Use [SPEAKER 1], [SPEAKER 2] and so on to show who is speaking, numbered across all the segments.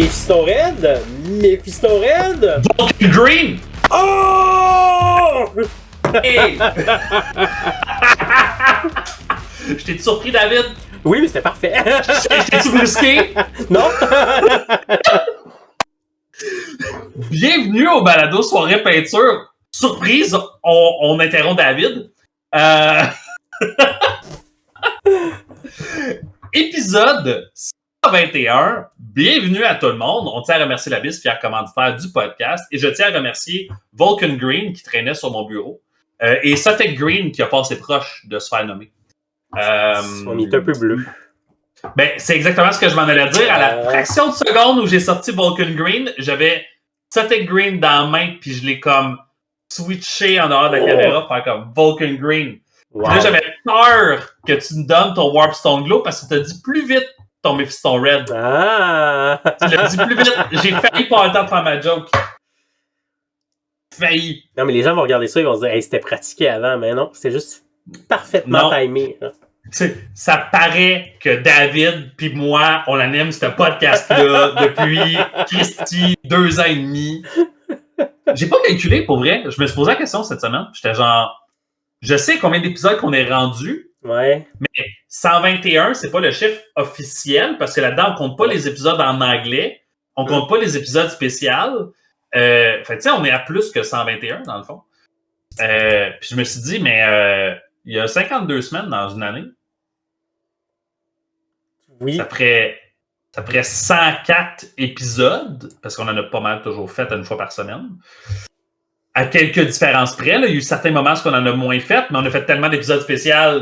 [SPEAKER 1] Mephisto Red! Mephisto Red!
[SPEAKER 2] Vulcan Green!
[SPEAKER 1] Oh!
[SPEAKER 2] Hey! Je t'ai surpris, David?
[SPEAKER 1] Oui, mais c'était parfait.
[SPEAKER 2] T'es-tu brusqué?
[SPEAKER 1] Non?
[SPEAKER 2] Bienvenue au balado Soirée Peinture. Surprise, on interrompt David. Épisode 121. Bienvenue à tout le monde. On tient à remercier la BIS, fier commanditaire du podcast. Et je tiens à remercier Vulcan Green qui traînait sur mon bureau. Et Sotek Green qui a passé proche de se faire nommer.
[SPEAKER 1] On est un peu bleu.
[SPEAKER 2] Ben, c'est exactement ce que je m'en allais dire. À la fraction de seconde où j'ai sorti Vulcan Green, j'avais Sotek Green dans la main, puis je l'ai comme switché en dehors de la caméra pour faire comme Vulcan Green.
[SPEAKER 1] Wow.
[SPEAKER 2] Puis là, j'avais peur que tu me donnes ton Warpstone Glow parce que tu as dit plus vite ton Mephisto Red.
[SPEAKER 1] Ah!
[SPEAKER 2] Tu l'as dit plus vite. J'ai failli pas le temps de faire ma joke. Failli.
[SPEAKER 1] Non, mais les gens vont regarder ça, ils vont se dire, hey, c'était pratiqué avant, mais non, c'était juste parfaitement timé.
[SPEAKER 2] Ça paraît que David puis moi, on anime ce podcast-là depuis Christy 2 ans et demi. J'ai pas calculé, pour vrai. Je me suis posé la question cette semaine. J'étais genre, je sais combien d'épisodes qu'on est rendu,
[SPEAKER 1] Ouais.
[SPEAKER 2] mais 121, c'est pas le chiffre officiel, parce que là-dedans, on compte pas les épisodes en anglais, on compte pas les épisodes spéciaux. Fait tu sais, on est à plus que 121, dans le fond. Puis je me suis dit, mais il y a 52 semaines dans une année.
[SPEAKER 1] Oui.
[SPEAKER 2] Ça ferait 104 épisodes, parce qu'on en a pas mal toujours fait une fois par semaine. À quelques différences près, là, il y a eu certains moments où on en a moins fait, mais on a fait tellement d'épisodes spéciaux,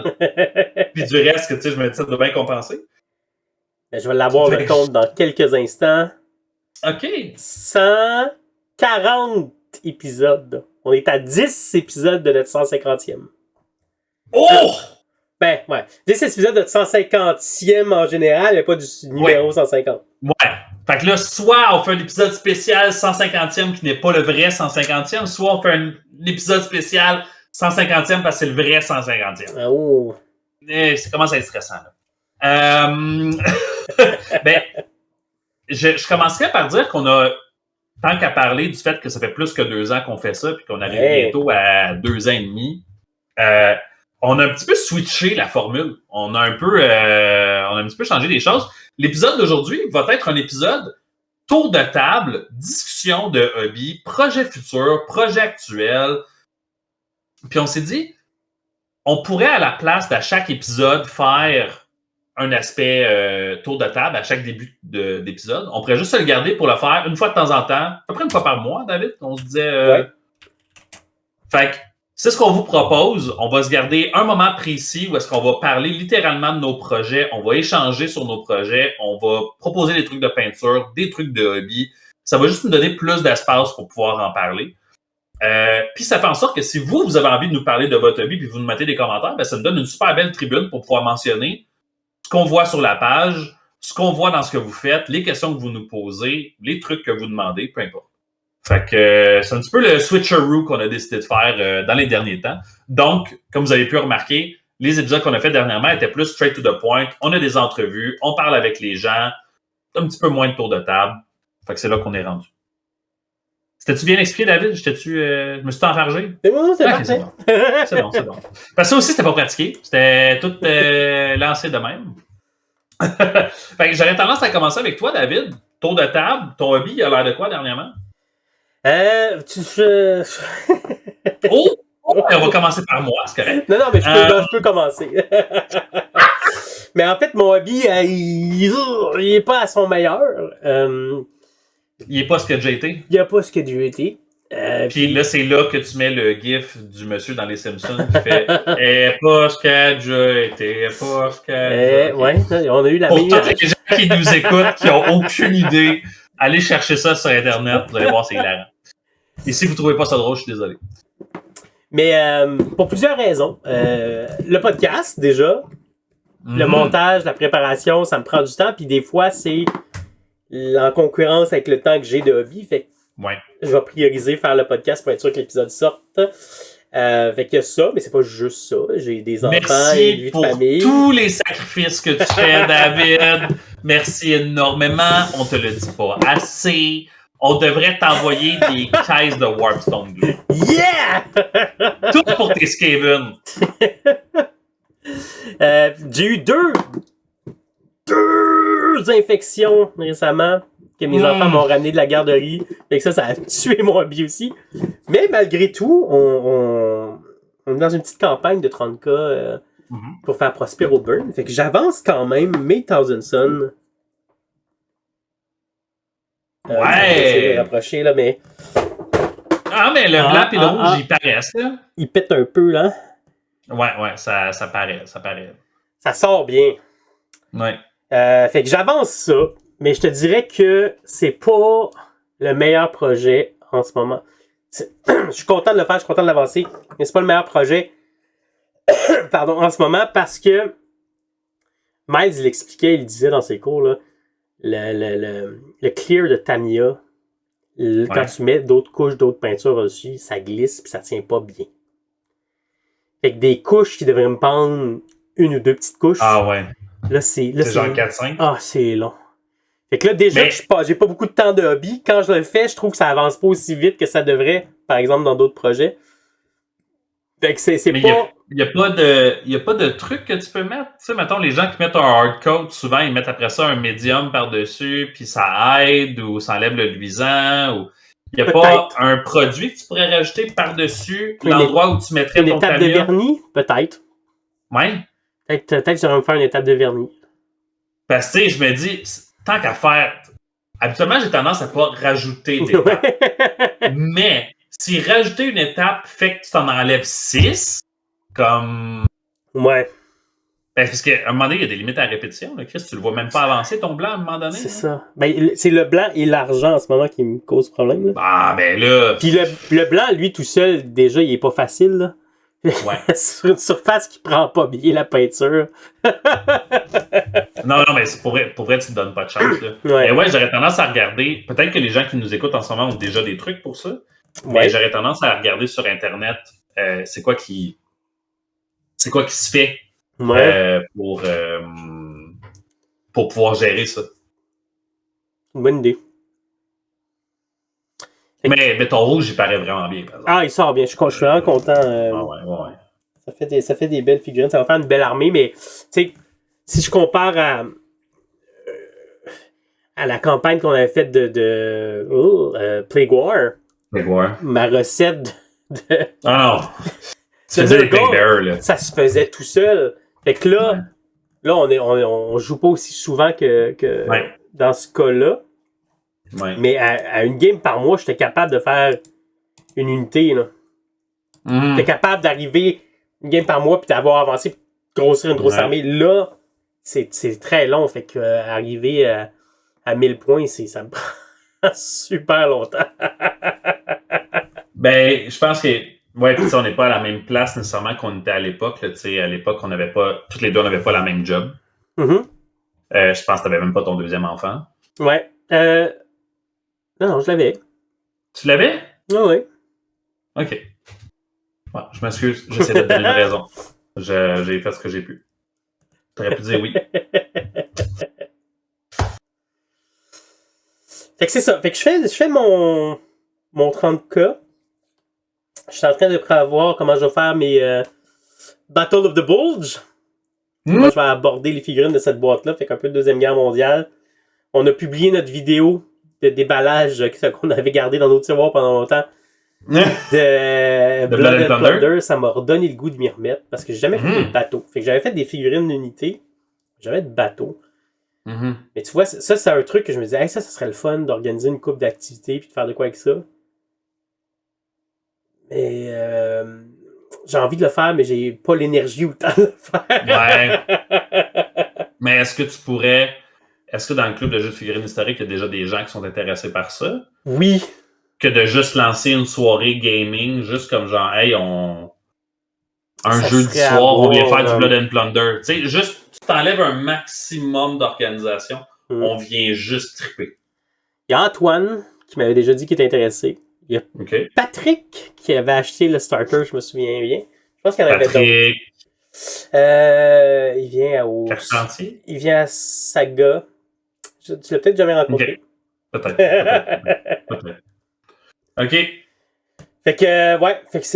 [SPEAKER 2] puis du reste que, tu sais, je me dis, ça doit bien compenser.
[SPEAKER 1] Je vais l'avoir le compte dans quelques instants.
[SPEAKER 2] OK.
[SPEAKER 1] 140 épisodes. On est à 10 épisodes de notre 150e.
[SPEAKER 2] Oh!
[SPEAKER 1] Ben, ouais. 10 épisodes de notre 150e en général, mais pas du numéro 150.
[SPEAKER 2] Ouais. Fait que là, soit on fait un épisode spécial 150e qui n'est pas le vrai 150e, soit on fait un épisode spécial 150e parce que c'est le vrai 150e.
[SPEAKER 1] Oh!
[SPEAKER 2] Ça commence à être stressant, là. Ben, je commencerai par dire qu'on a, tant qu'à parler du fait que ça fait plus que 2 ans qu'on fait ça, puis qu'on arrive bientôt à 2 ans et demi, on a un petit peu switché la formule. On a un petit peu changé les choses. L'épisode d'aujourd'hui va être un épisode tour de table, discussion de hobby, projet futur, projet actuel. Puis on s'est dit, on pourrait à la place d'à chaque épisode faire un aspect tour de table à chaque début d'épisode. On pourrait juste se le garder pour le faire une fois de temps en temps, à peu près une fois par mois, David. On se disait...
[SPEAKER 1] Ouais.
[SPEAKER 2] Fait que c'est ce qu'on vous propose. On va se garder un moment précis où est-ce qu'on va parler littéralement de nos projets. On va échanger sur nos projets. On va proposer des trucs de peinture, des trucs de hobby. Ça va juste nous donner plus d'espace pour pouvoir en parler. Puis ça fait en sorte que si vous avez envie de nous parler de votre hobby puis vous nous mettez des commentaires, ben ça nous donne une super belle tribune pour pouvoir mentionner ce qu'on voit sur la page, ce qu'on voit dans ce que vous faites, les questions que vous nous posez, les trucs que vous demandez, peu importe. Fait que c'est un petit peu le switcheroo qu'on a décidé de faire dans les derniers temps. Donc, comme vous avez pu remarquer, les épisodes qu'on a fait dernièrement étaient plus straight to the point. On a des entrevues, on parle avec les gens, un petit peu moins de tour de table. Fait que c'est là qu'on est rendu. C'était-tu bien expliqué, David? Je me suis enfargé?
[SPEAKER 1] C'est bon, c'est parfait.
[SPEAKER 2] C'est bon. Parce que ça aussi, c'était pas pratiqué. C'était tout lancé de même. Fait que j'aurais tendance à commencer avec toi, David. Tour de table, ton hobby, il a l'air de quoi dernièrement?
[SPEAKER 1] On
[SPEAKER 2] va commencer par moi, c'est correct.
[SPEAKER 1] Non, mais je peux commencer. Mais en fait, mon hobby, il est pas à son meilleur.
[SPEAKER 2] Il est pas ce que j'ai été.
[SPEAKER 1] Il n'y a pas ce que j'ai été.
[SPEAKER 2] Puis là, c'est là que tu mets le gif du monsieur dans les Simpsons qui fait « Eh, pas ce qu'a déjà été, pas ce qu'a déjà été. »
[SPEAKER 1] Ouais, on a eu la
[SPEAKER 2] Pour
[SPEAKER 1] meilleure.
[SPEAKER 2] tous les gens qui nous écoutent, qui n'ont aucune idée, allez chercher ça sur Internet, vous allez voir, c'est hilarant. Et si vous ne trouvez pas ça drôle, je suis désolé.
[SPEAKER 1] Mais pour plusieurs raisons. Le podcast, déjà. Le montage, la préparation, ça me prend du temps. Puis des fois, c'est en concurrence avec le temps que j'ai de hobby. Fait que je vais prioriser faire le podcast pour être sûr que l'épisode sorte. Fait qu'il y a ça, mais c'est pas juste ça. J'ai des enfants et une vie de famille.
[SPEAKER 2] Merci pour tous les sacrifices que tu fais, David. Merci énormément. On te le dit pas assez. On devrait t'envoyer des caisses de Warpstone Glue.
[SPEAKER 1] Yeah!
[SPEAKER 2] Tout pour tes Skaven.
[SPEAKER 1] J'ai eu deux infections récemment que mes enfants m'ont ramené de la garderie. Et ça a tué mon hobby aussi. Mais malgré tout, on est dans une petite campagne de 30K pour faire Prospero Burn. Fait que j'avance quand même mes Thousand Sun.
[SPEAKER 2] Ouais!
[SPEAKER 1] J'essaie de rapprocher, là, mais...
[SPEAKER 2] Ah, mais le blanc et le rouge, ils paraissent, là.
[SPEAKER 1] Ils pètent un peu, là.
[SPEAKER 2] Ouais, ça paraît.
[SPEAKER 1] Ça sort bien.
[SPEAKER 2] Ouais.
[SPEAKER 1] Fait que j'avance ça, mais je te dirais que c'est pas le meilleur projet en ce moment. Je suis content de le faire, je suis content de l'avancer, mais c'est pas le meilleur projet pardon, en ce moment parce que Miles, il expliquait, il disait dans ses cours, là, le clear de Tamiya, quand tu mets d'autres couches, d'autres peintures dessus, ça glisse puis ça tient pas bien. Fait que des couches qui devraient me prendre une ou deux petites couches.
[SPEAKER 2] Ah ouais.
[SPEAKER 1] Là, c'est
[SPEAKER 2] genre 4-5.
[SPEAKER 1] Ah, c'est long. Fait que là, déjà, j'ai pas beaucoup de temps de hobby. Quand je le fais, je trouve que ça avance pas aussi vite que ça devrait, par exemple, dans d'autres projets. Fait que c'est pas...
[SPEAKER 2] Il n'y a pas de truc que tu peux mettre. Tu sais, mettons, les gens qui mettent un hard coat, souvent, ils mettent après ça un médium par-dessus, puis ça aide ou ça enlève le luisant. Ou... Il n'y a pas un produit que tu pourrais rajouter par-dessus l'endroit où tu mettrais ton
[SPEAKER 1] étape de vernis, peut-être.
[SPEAKER 2] Ouais.
[SPEAKER 1] Peut-être que j'aurais me faire une étape de vernis.
[SPEAKER 2] Parce que, tu sais, je me dis, tant qu'à faire... Habituellement, j'ai tendance à pas rajouter des étapes. Mais... si rajouter une étape fait que tu t'en enlèves 6, comme...
[SPEAKER 1] Ouais.
[SPEAKER 2] Ben, parce qu'à un moment donné, il y a des limites à la répétition. Là, Chris, tu le vois même pas avancer, ton blanc, à un moment donné.
[SPEAKER 1] C'est ça. Ben, c'est le blanc et l'argent en ce moment qui me cause problème. Là.
[SPEAKER 2] Ah, ben là...
[SPEAKER 1] Puis le blanc, lui, tout seul, déjà, il est pas facile. Là.
[SPEAKER 2] Ouais.
[SPEAKER 1] Sur une surface qui prend pas bien la peinture.
[SPEAKER 2] non, mais pour vrai, tu te donnes pas de chance. Là.
[SPEAKER 1] Ouais.
[SPEAKER 2] Mais ouais, j'aurais tendance à regarder... Peut-être que les gens qui nous écoutent en ce moment ont déjà des trucs pour ça. Mais j'aurais tendance à regarder sur Internet c'est quoi qui se fait pour pouvoir gérer ça.
[SPEAKER 1] Bonne idée.
[SPEAKER 2] Mais ton rouge, il paraît vraiment bien. Par exemple.
[SPEAKER 1] Ah, il sort bien. Je suis vraiment content.
[SPEAKER 2] Ouais.
[SPEAKER 1] Ça fait des belles figurines. Ça va faire une belle armée, mais tu sais, si je compare à la campagne qu'on avait faite de Plague War, ma recette de
[SPEAKER 2] ah non! Tu faisais des Plague Bear, là.
[SPEAKER 1] Ça se faisait tout seul. Fait que là, on joue pas aussi souvent que dans ce cas-là.
[SPEAKER 2] Ouais.
[SPEAKER 1] Mais à une game par mois, j'étais capable de faire une unité. Là. J'étais capable d'arriver une game par mois puis d'avoir avancé, grossir une grosse armée. Là, c'est très long. Fait que arriver à 1000 points, ça me prend super longtemps.
[SPEAKER 2] Ben, je pense que puis on n'est pas à la même place nécessairement qu'on était à l'époque. Là, à l'époque, on n'avait pas. Toutes les deux, on n'avait pas la même job. Je pense que tu n'avais même pas ton deuxième enfant.
[SPEAKER 1] Ouais. Non, je l'avais.
[SPEAKER 2] Tu l'avais?
[SPEAKER 1] Oui.
[SPEAKER 2] OK. Bon, je m'excuse, j'essaie de te donner une raison. J'ai fait ce que j'ai pu. T'aurais pu dire oui.
[SPEAKER 1] Fait que c'est ça. Fait que je fais mon 30K. Je suis en train de prévoir comment je vais faire mes Battle of the Bulge. Comment je vais aborder les figurines de cette boîte-là. Fait qu'un peu de Deuxième Guerre mondiale. On a publié notre vidéo de déballage qu'on avait gardé dans nos tiroirs pendant longtemps. De Blood and Plunder. Ça m'a redonné le goût de m'y remettre parce que j'ai jamais fait de bateaux. Fait que j'avais fait des figurines d'unité. J'avais de bateaux. Mais tu vois, ça c'est un truc que je me disais, hey, ça serait le fun d'organiser une couple d'activités puis de faire de quoi avec ça. Mais j'ai envie de le faire, mais j'ai pas l'énergie ou le temps de le faire.
[SPEAKER 2] Ouais. Mais est-ce que dans le club de jeux de figurines historiques, il y a déjà des gens qui sont intéressés par ça?
[SPEAKER 1] Oui.
[SPEAKER 2] Que de juste lancer une soirée gaming, juste comme genre, hey, un jeudi soir, on vient faire du Blood and Plunder. Tu sais, juste, tu t'enlèves un maximum d'organisation, on vient juste triper.
[SPEAKER 1] Il y a Antoine qui m'avait déjà dit qu'il était intéressé. Il y a Patrick qui avait acheté le starter, je me souviens bien. Je pense qu'il y en avait d'autres. Il vient au...
[SPEAKER 2] Carpentier?
[SPEAKER 1] Il vient à Saga. Tu l'as peut-être jamais rencontré.
[SPEAKER 2] Peut-être. OK.
[SPEAKER 1] Fait que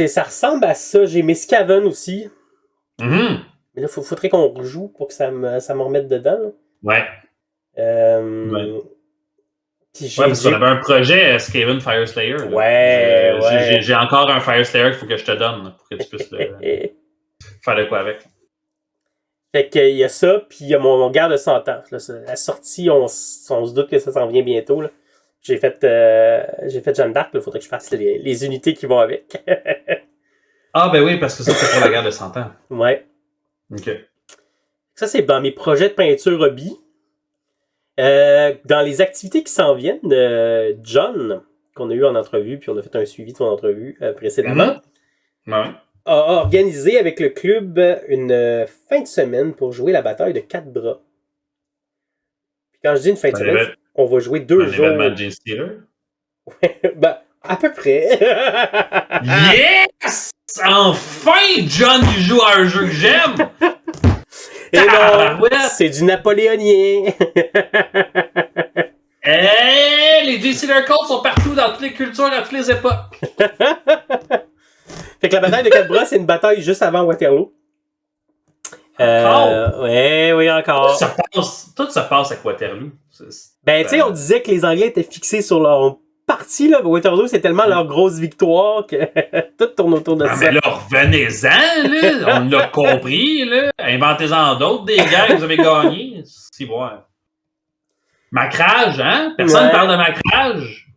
[SPEAKER 1] ça ressemble à ça. J'ai mes Skaven aussi.
[SPEAKER 2] Mm-hmm.
[SPEAKER 1] Mais là, faudrait qu'on rejoue pour que ça me remette dedans. Là.
[SPEAKER 2] Ouais.
[SPEAKER 1] Ouais,
[SPEAKER 2] parce qu'on avait un projet Skaven Fireslayer. Là.
[SPEAKER 1] Ouais.
[SPEAKER 2] J'ai encore un Fireslayer qu'il faut que je te donne pour que tu puisses faire de quoi avec.
[SPEAKER 1] Fait qu'il y a ça, puis il y a mon garde de 100 ans. Là, la sortie, on se doute que ça s'en vient bientôt. Là. J'ai fait Jeanne d'Arc, il faudrait que je fasse les unités qui vont avec.
[SPEAKER 2] Ah ben oui, parce que ça, c'est pour la garde de 100 ans.
[SPEAKER 1] Ouais.
[SPEAKER 2] OK.
[SPEAKER 1] Ça, c'est dans mes projets de peinture hobby. Dans les activités qui s'en viennent, John, qu'on a eu en entrevue, puis on a fait un suivi de son entrevue précédemment, a organisé avec le club une fin de semaine pour jouer la bataille de 4 bras. Puis quand je dis une fin de semaine, on va jouer 2 jours.
[SPEAKER 2] Un événement James Steeler?
[SPEAKER 1] Ben, à peu près.
[SPEAKER 2] Yes! Enfin, John qui joue à un jeu que j'aime!
[SPEAKER 1] Et non, c'est du napoléonien.
[SPEAKER 2] Les J-Steeler Colts sont partout dans toutes les cultures, à toutes les époques.
[SPEAKER 1] Fait que la bataille de 4 bras, c'est une bataille juste avant Waterloo. Oui, encore.
[SPEAKER 2] Tout se passe à Waterloo.
[SPEAKER 1] Ben, tu sais, on disait que les Anglais étaient fixés sur leur partie, là. Waterloo, c'est tellement leur grosse victoire que tout tourne autour de ça.
[SPEAKER 2] Mais là, revenez-en, là. On l'a compris, là. Inventez-en d'autres, des gars que vous avez gagnés. C'est bon. Macrage, hein? Personne ne parle de macrage.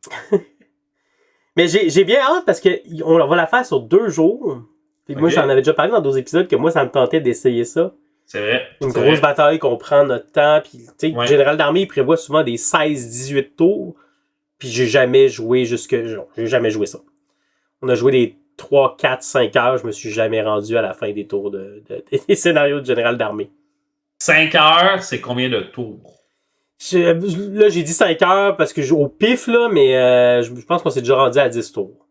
[SPEAKER 1] Mais j'ai bien hâte parce qu'on va la faire sur 2 jours. Puis moi, j'en avais déjà parlé dans d'autres épisodes que moi, ça me tentait d'essayer ça.
[SPEAKER 2] C'est vrai.
[SPEAKER 1] Une grosse bataille qu'on prend notre temps. Puis, tu sais, le général d'armée, il prévoit souvent des 16-18 tours. Puis j'ai jamais joué j'ai jamais joué ça. On a joué des 3, 4, 5 heures. Je me suis jamais rendu à la fin des tours des scénarios de général d'armée.
[SPEAKER 2] 5 heures, c'est combien de tours?
[SPEAKER 1] Là, j'ai dit 5 heures parce que je joue au pif, là, mais je pense qu'on s'est déjà rendu à 10 tours.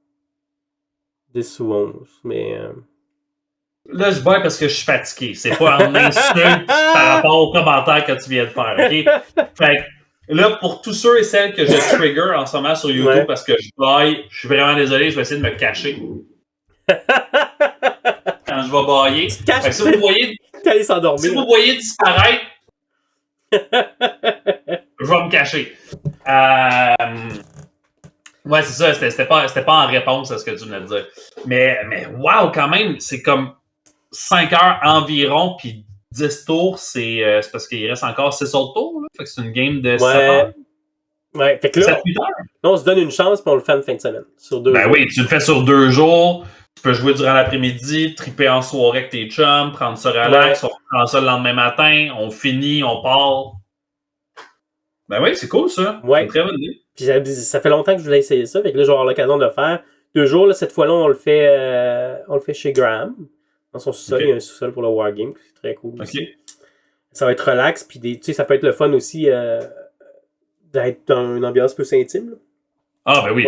[SPEAKER 1] 10 ou 11, mais...
[SPEAKER 2] Là, je bois parce que je suis fatigué. C'est pas un insulte par rapport aux commentaires que tu viens de faire, OK? Fait que là, pour tous ceux et celles que je trigger en ce moment sur YouTube parce que je baille, je suis vraiment désolé, je vais essayer de me cacher. Quand je vais bailler. Si vous voyez disparaître, je vais me cacher. Ouais, c'est ça. C'était pas en réponse à ce que tu venais de dire. Mais wow, quand même, c'est comme 5 heures environ, puis 10 tours, c'est parce qu'il reste encore 6 autres tours. Là. Fait que c'est une game de 7 heures.
[SPEAKER 1] Ouais, fait que là, on se donne une chance, puis on le fait une fin de semaine. Sur 2 jours.
[SPEAKER 2] Oui, tu le fais sur 2 jours. Tu peux jouer durant l'après-midi, triper en soirée avec tes chums, prendre ça relax, on prend ça le lendemain matin, on finit, on part. Ben oui, c'est cool ça.
[SPEAKER 1] Ouais.
[SPEAKER 2] C'est une très bonne idée.
[SPEAKER 1] Puis ça fait longtemps que je voulais essayer ça, fait que là, je vais avoir l'occasion de le faire. 2 jours, là, cette fois-là, on le fait chez Graham. Dans son sous-sol, il y a un sous-sol pour le Wargame, c'est très cool aussi. Ça va être relax, puis tu sais, ça peut être le fun aussi d'être dans une ambiance plus intime. Là,
[SPEAKER 2] ben oui.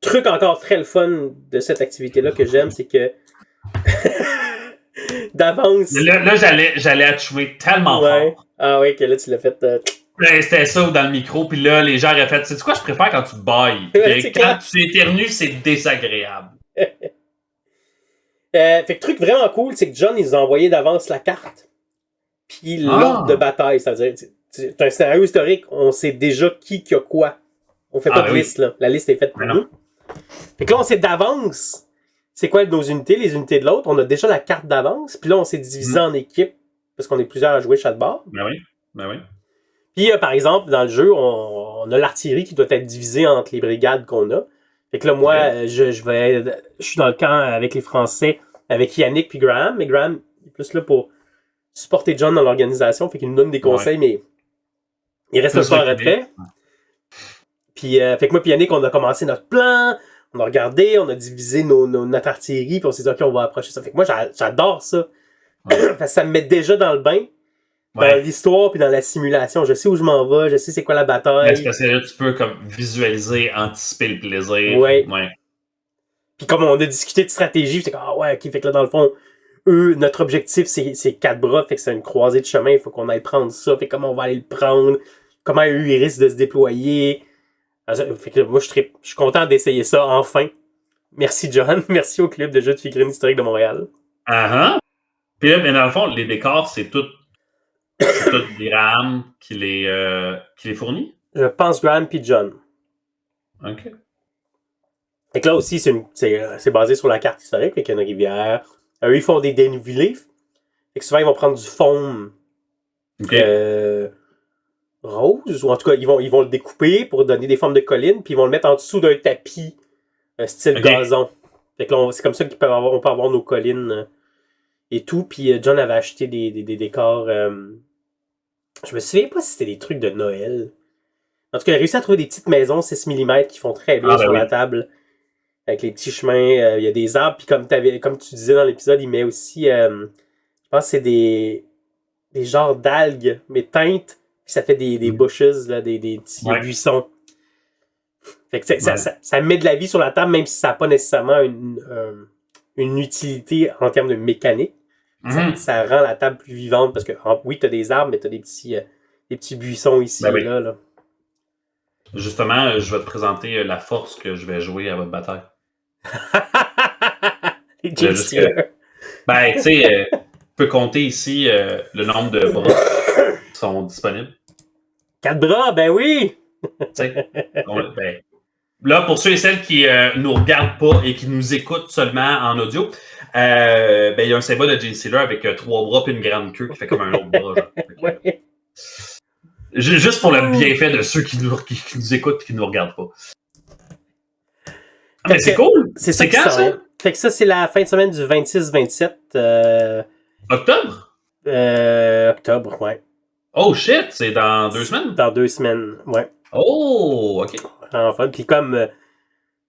[SPEAKER 1] Truc encore très le fun de cette activité-là que j'aime, c'est que d'avance...
[SPEAKER 2] Là, j'allais atchouer tellement fort.
[SPEAKER 1] Ah oui, que là, tu l'as fait...
[SPEAKER 2] C'était ça dans le micro, puis là, les gens auraient fait, sais-tu quoi, je préfère quand tu bailles. Quand tu éternues, c'est désagréable.
[SPEAKER 1] Fait que truc vraiment cool, c'est que John, il nous a envoyé d'avance la carte, puis l'ordre de bataille, c'est-à-dire, c'est un scénario historique, on sait déjà qui a quoi. On fait pas de liste, là. La liste est faite pour nous. Fait que là, on sait d'avance c'est quoi nos unités, les unités de l'autre. On a déjà la carte d'avance, puis là, on s'est divisé en équipes, parce qu'on est plusieurs à jouer chaque bord.
[SPEAKER 2] Ben oui.
[SPEAKER 1] Puis, par exemple, dans le jeu, on a l'artillerie qui doit être divisée entre les brigades qu'on a. Fait que là, moi, je suis dans le camp avec les Français, avec Yannick puis Graham. Mais Graham est plus là pour supporter John dans l'organisation. Fait qu'il nous donne des conseils, mais il reste un peu en retrait. Puis, fait que moi puis Yannick, on a commencé notre plan. On a regardé, on a divisé notre artillerie. Puis on s'est dit, OK, on va approcher ça. Fait que moi, j'adore ça. Parce que ça me met déjà dans le bain. Dans l'histoire puis dans la simulation. Je sais où je m'en vais, je sais c'est quoi la bataille.
[SPEAKER 2] Parce que là, tu peux comme visualiser, anticiper le plaisir.
[SPEAKER 1] Ouais. Puis comme on a discuté de stratégie, c'est comme, ok, fait que là, dans le fond, eux, notre objectif, c'est 4 bras, fait que c'est une croisée de chemin, il faut qu'on aille prendre ça, fait comment on va aller le prendre, comment eux, ils risquent de se déployer. Fait que moi, je suis content d'essayer ça, enfin. Merci, John. Merci au Club de jeux de figurines historiques de Montréal.
[SPEAKER 2] Puis là, mais dans le fond, les décors, c'est tout Graham qui les fournit?
[SPEAKER 1] Je pense Graham puis John.
[SPEAKER 2] OK.
[SPEAKER 1] Fait que là aussi, c'est basé sur la carte historique, avec une rivière. Eux, ils font des dénivelés. Fait que souvent, ils vont prendre du foam rose, ou en tout cas, ils vont le découper pour donner des formes de collines, puis ils vont le mettre en dessous d'un tapis style gazon. Fait que là, c'est comme ça qu'on peut avoir nos collines et tout. Puis John avait acheté des décors. Je me souviens pas si c'était des trucs de Noël. En tout cas, il a réussi à trouver des petites maisons 6 mm qui font très bien sur la table. Avec les petits chemins, il y a des arbres, puis comme tu disais dans l'épisode, il met aussi, je pense que c'est des genres d'algues, mais teintes, puis ça fait des bushes, là, des petits buissons. Fait que ça met de la vie sur la table, même si ça n'a pas nécessairement une utilité en termes de mécanique. Ça rend la table plus vivante, parce que oui, tu as des arbres, mais tu as des petits buissons ici et là.
[SPEAKER 2] Justement, je vais te présenter la force que je vais jouer à votre bataille.
[SPEAKER 1] Les Jinxers.
[SPEAKER 2] Ben, tu sais, tu peux compter ici le nombre de bras qui sont disponibles.
[SPEAKER 1] 4 bras, ben oui!
[SPEAKER 2] Là, pour ceux et celles qui nous regardent pas et qui nous écoutent seulement en audio, il y a un symbole de Gene Stealer avec 3 bras et une grande queue qui fait comme un autre bras. Juste pour le bienfait de ceux qui nous écoutent et qui nous regardent pas. Mais c'est cool!
[SPEAKER 1] C'est quand ça? Fait que ça, c'est la fin de semaine du 26-27.
[SPEAKER 2] Octobre?
[SPEAKER 1] Octobre, ouais.
[SPEAKER 2] Oh shit! C'est dans 2 semaines?
[SPEAKER 1] Dans 2 semaines, ouais.
[SPEAKER 2] Oh, ok.
[SPEAKER 1] Enfin, puis comme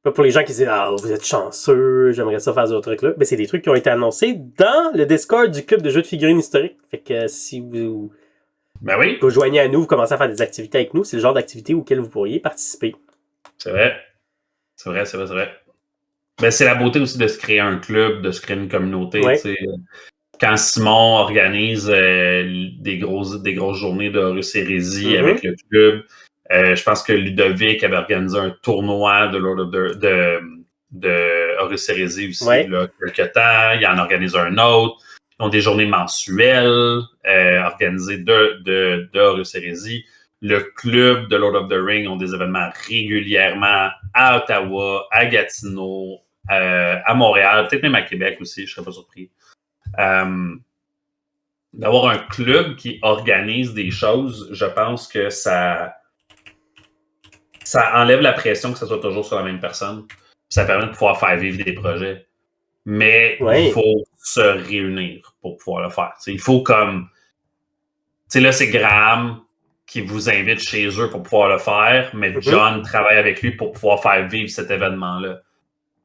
[SPEAKER 1] pour les gens qui disent vous êtes chanceux, j'aimerais ça faire d'autres trucs là, mais c'est des trucs qui ont été annoncés dans le Discord du club de jeux de figurines historiques. Fait que si vous vous joignez à nous, vous commencez à faire des activités avec nous, c'est le genre d'activité auquel vous pourriez participer.
[SPEAKER 2] C'est vrai. Mais c'est la beauté aussi de se créer un club, de se créer une communauté. Quand Simon organise des grosses journées de Horus Hérésie avec le club, je pense que Ludovic avait organisé un tournoi de Horus Hérésie aussi là, quelque temps. Il en organise un autre. Ils ont des journées mensuelles organisées de Horus Hérésie. Le club de Lord of the Rings ont des événements régulièrement à Ottawa, à Gatineau, à Montréal, peut-être même à Québec aussi, je serais pas surpris. D'avoir un club qui organise des choses, je pense que ça enlève la pression que ça soit toujours sur la même personne. Ça permet de pouvoir faire vivre des projets. Mais il faut se réunir pour pouvoir le faire. T'sais, il faut comme... Tu sais, là, c'est Graham qui vous invite chez eux pour pouvoir le faire, mais John travaille avec lui pour pouvoir faire vivre cet événement-là.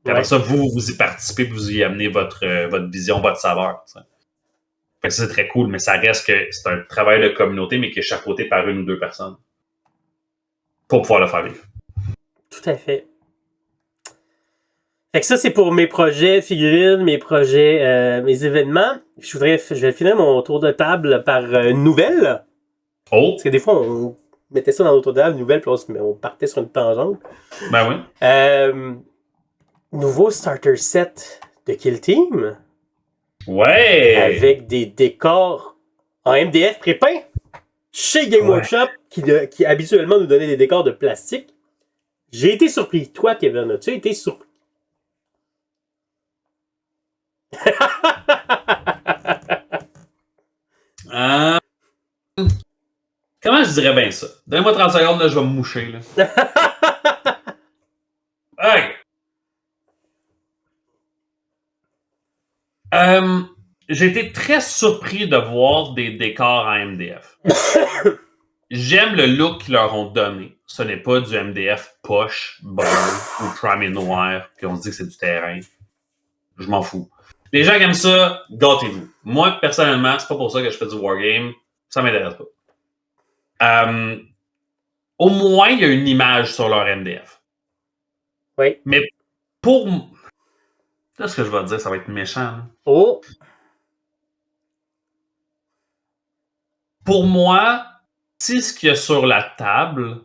[SPEAKER 2] Après ça, vous y participez, vous y amenez votre vision, votre saveur. T'sais. Fait que ça, c'est très cool, mais ça reste que c'est un travail de communauté, mais qui est chapeauté par 1 ou 2 personnes pour pouvoir le faire vivre.
[SPEAKER 1] Tout à fait. Fait que ça, c'est pour mes projets figurines, mes projets, mes événements. Je vais finir mon tour de table par une nouvelle.
[SPEAKER 2] Oh!
[SPEAKER 1] Parce que des fois, on mettait ça dans notre tour de table, une nouvelle, puis on partait sur une tangente.
[SPEAKER 2] Ben oui.
[SPEAKER 1] Nouveau starter set de Kill Team.
[SPEAKER 2] Ouais!
[SPEAKER 1] Avec des décors en MDF prépeints chez Game Workshop, qui habituellement nous donnait des décors de plastique. J'ai été surpris. Toi, Kevin, as-tu été surpris?
[SPEAKER 2] Comment je dirais bien ça? Donne-moi 30 secondes, là, je vais me moucher. Là. Hey. J'ai été très surpris de voir des décors en MDF. J'aime le look qu'ils leur ont donné. Ce n'est pas du MDF poche, bon ou prime et noir, puis on se dit que c'est du terrain. Je m'en fous. Les gens qui aiment ça, gâtez-vous. Moi, personnellement, c'est pas pour ça que je fais du wargame. Ça m'intéresse pas. Au moins, il y a une image sur leur MDF.
[SPEAKER 1] Oui.
[SPEAKER 2] Mais pour... Là, ce que je vais te dire, ça va être méchant. Hein?
[SPEAKER 1] Oh!
[SPEAKER 2] pour moi, si ce qu'il y a sur la table,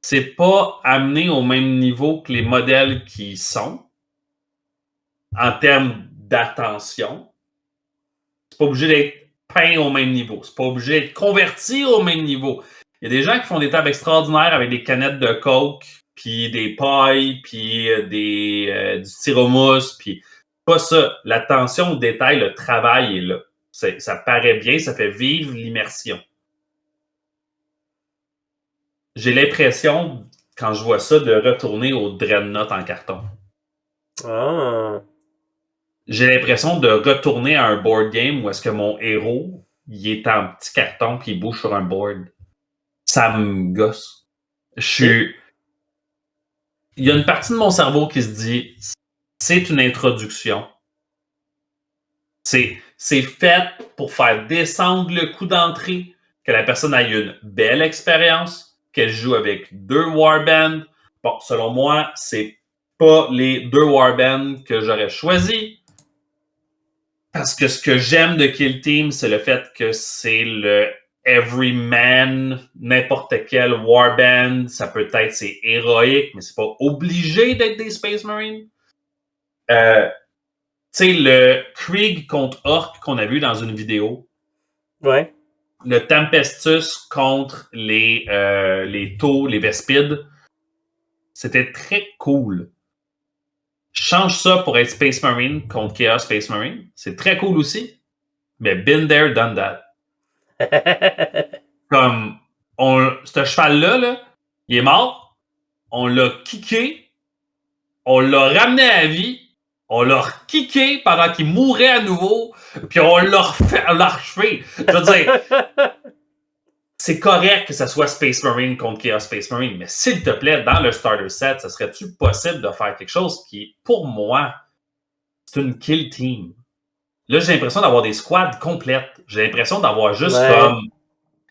[SPEAKER 2] c'est pas amené au même niveau que les modèles qui y sont, en termes d'attention, c'est pas obligé d'être peint au même niveau. C'est pas obligé d'être converti au même niveau. Il y a des gens qui font des tables extraordinaires avec des canettes de Coke, puis des pailles, puis du styromousse, puis pas ça. L'attention au détail, le travail est là. Ça paraît bien, ça fait vivre l'immersion. J'ai l'impression, quand je vois ça, de retourner au Dreadnought en carton.
[SPEAKER 1] Ah.
[SPEAKER 2] J'ai l'impression de retourner à un board game où est-ce que mon héros, il est en petit carton puis il bouge sur un board. Ça me gosse. Il y a une partie de mon cerveau qui se dit, c'est une introduction. C'est fait pour faire descendre le coût d'entrée, que la personne ait une belle expérience, qu'elle joue avec 2 warbands. Bon, selon moi, c'est pas les 2 warbands que j'aurais choisi. Parce que ce que j'aime de Kill Team, c'est le fait que c'est le everyman, n'importe quel warband. Ça peut être, c'est héroïque, mais c'est pas obligé d'être des Space Marines. Tu sais, le Krieg contre Orc qu'on a vu dans une vidéo.
[SPEAKER 1] Ouais.
[SPEAKER 2] Le Tempestus contre les Tau, les Vespides. C'était très cool. Change ça pour être Space Marine contre Chaos Space Marine. C'est très cool aussi. Mais been there, done that. Comme, ce cheval-là, là, il est mort. On l'a kické. On l'a ramené à la vie. On l'a kické pendant qu'il mourait à nouveau. Puis on l'a rechevé. Je veux dire, c'est correct que ça soit Space Marine contre Chaos Space Marine, mais s'il te plaît, dans le starter set, ça serait-tu possible de faire quelque chose qui, pour moi, c'est une kill team? Là, j'ai l'impression d'avoir des squads complètes. J'ai l'impression d'avoir juste comme...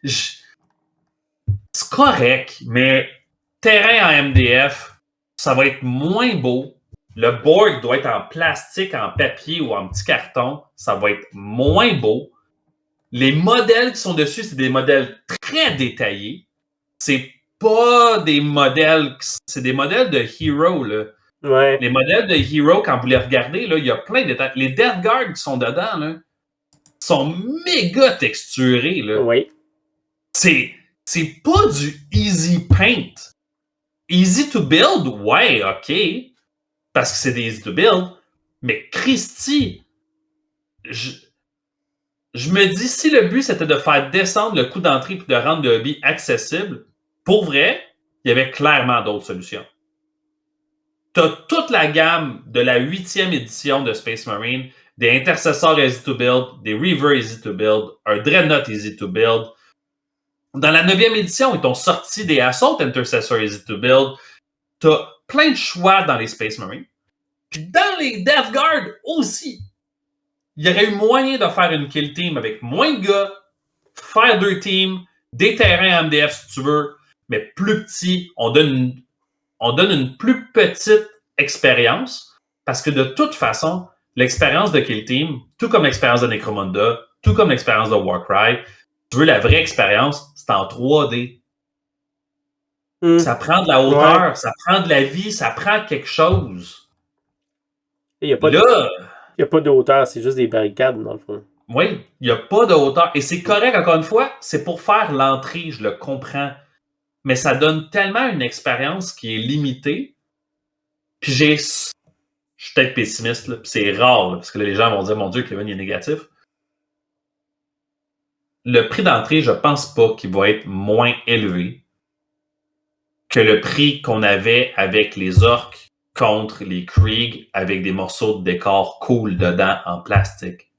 [SPEAKER 2] C'est correct, mais terrain en MDF, ça va être moins beau. Le board doit être en plastique, en papier ou en petit carton. Ça va être moins beau. Les modèles qui sont dessus, c'est des modèles très détaillés. C'est pas des modèles... C'est des modèles de Hero, là.
[SPEAKER 1] Ouais.
[SPEAKER 2] Les modèles de Hero, quand vous les regardez, là, il y a plein de détails. Les Death Guard qui sont dedans, là, sont méga texturés, là.
[SPEAKER 1] Oui.
[SPEAKER 2] C'est pas du easy paint. Easy to build, ouais, ok. Parce que c'est des easy to build. Mais Christy, je me dis, si le but c'était de faire descendre le coût d'entrée et de rendre le hobby accessible, pour vrai, il y avait clairement d'autres solutions. T'as toute la gamme de la 8e édition de Space Marine, des intercesseurs easy to build, des Reaver easy to build, un Dreadnought easy to build. Dans la 9e édition, ils t'ont sorti des Assault Intercessor easy to build. T'as plein de choix dans les Space Marines. Puis dans les Death Guard aussi, il y aurait eu moyen de faire une kill team avec moins de gars, faire 2 teams, des terrains MDF si tu veux, mais plus petits. On donne une plus petite expérience parce que de toute façon, l'expérience de kill team, tout comme l'expérience de Necromunda, tout comme l'expérience de Warcry, tu veux la vraie expérience, c'est en 3D. Ça prend de la hauteur, ça prend de la vie, ça prend quelque chose.
[SPEAKER 1] Il n'y a pas de hauteur, c'est juste des barricades, dans le fond.
[SPEAKER 2] Oui, il n'y a pas de hauteur. Et c'est correct, encore une fois, c'est pour faire l'entrée, je le comprends. Mais ça donne tellement une expérience qui est limitée. Puis je suis peut-être pessimiste, là, puis c'est rare, là, parce que là, les gens vont dire, mon Dieu, Kevin, il est négatif. Le prix d'entrée, je pense pas qu'il va être moins élevé que le prix qu'on avait avec les orques contre les Krieg avec des morceaux de décor cool dedans en plastique.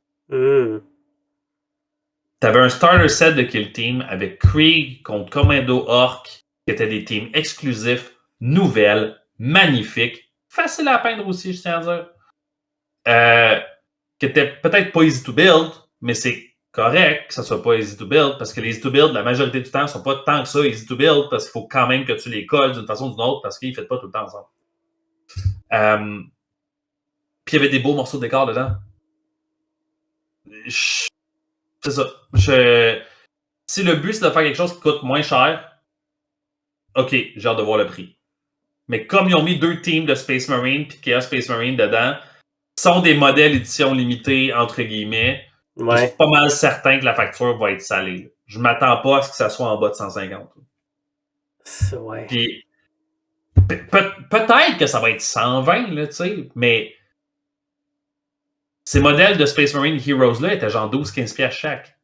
[SPEAKER 2] T'avais un starter set de Kill Team avec Krieg contre Commando Orc, qui étaient des teams exclusifs, nouvelles, magnifiques, faciles à peindre aussi, je tiens à dire. Qui étaient peut-être pas easy to build, mais c'est correct que ça soit pas easy to build, parce que les easy to build, la majorité du temps, sont pas tant que ça easy to build, parce qu'il faut quand même que tu les colles d'une façon ou d'une autre, parce qu'ils ne font pas tout le temps ensemble. Puis il y avait des beaux morceaux de décor dedans. C'est ça. Si le but, c'est de faire quelque chose qui coûte moins cher, OK, j'ai hâte de voir le prix. Mais comme ils ont mis 2 teams de Space Marine et Chaos Space Marine dedans, sont des modèles édition limitée, entre guillemets, je suis pas mal certain que la facture va être salée. Je m'attends pas à ce que ça soit en bas de 150.
[SPEAKER 1] Ouais.
[SPEAKER 2] Puis, peut-être que ça va être 120, là, tu sais, mais ces modèles de Space Marine Heroes-là étaient genre 12-15$ chaque.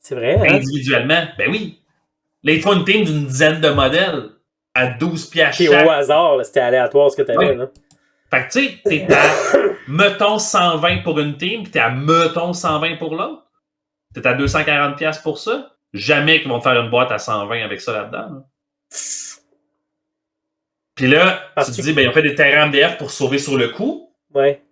[SPEAKER 1] C'est vrai, hein?
[SPEAKER 2] Individuellement, ben oui. Là, ils font une team d'une dizaine de modèles à 12$
[SPEAKER 1] Puis
[SPEAKER 2] chaque.
[SPEAKER 1] au hasard, là, c'était aléatoire ce que t'avais,
[SPEAKER 2] Ouais.
[SPEAKER 1] là.
[SPEAKER 2] Fait que tu sais, t'es à mettons 120 pour une team, puis t'es à mettons 120 pour l'autre. T'es à 240$ pour ça. Jamais qu'ils vont te faire une boîte à 120 avec ça là-dedans. Là. Puis là, tu te dis, ben, ils ont fait des terrains MDF pour sauver sur le coup.
[SPEAKER 1] Ouais.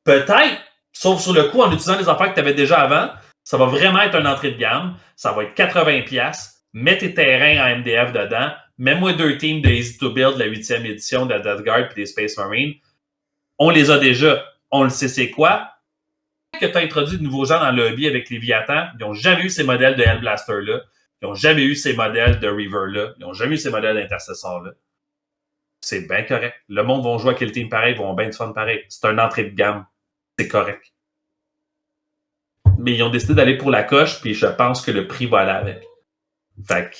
[SPEAKER 2] Peut-être, sauf sur le coup, en utilisant les affaires que tu avais déjà avant, ça va vraiment être une entrée de gamme. Ça va être 80$. Mets tes terrains en MDF dedans. Mets-moi 2 teams de Easy to Build, la 8e édition de la Death Guard et des Space Marines. On les a déjà. On le sait c'est quoi. Que tu as introduit de nouveaux gens dans le lobby avec Léviathan, ils n'ont jamais eu ces modèles de Hellblaster-là. Ils n'ont jamais eu ces modèles de Reaver-là. Ils n'ont jamais eu ces modèles d'Intercessor-là. C'est bien correct. Le monde va jouer à quel team pareil, ils vont avoir bien du fun pareil. C'est une entrée de gamme. C'est correct. Mais ils ont décidé d'aller pour la coche, puis je pense que le prix va aller avec. Fait que...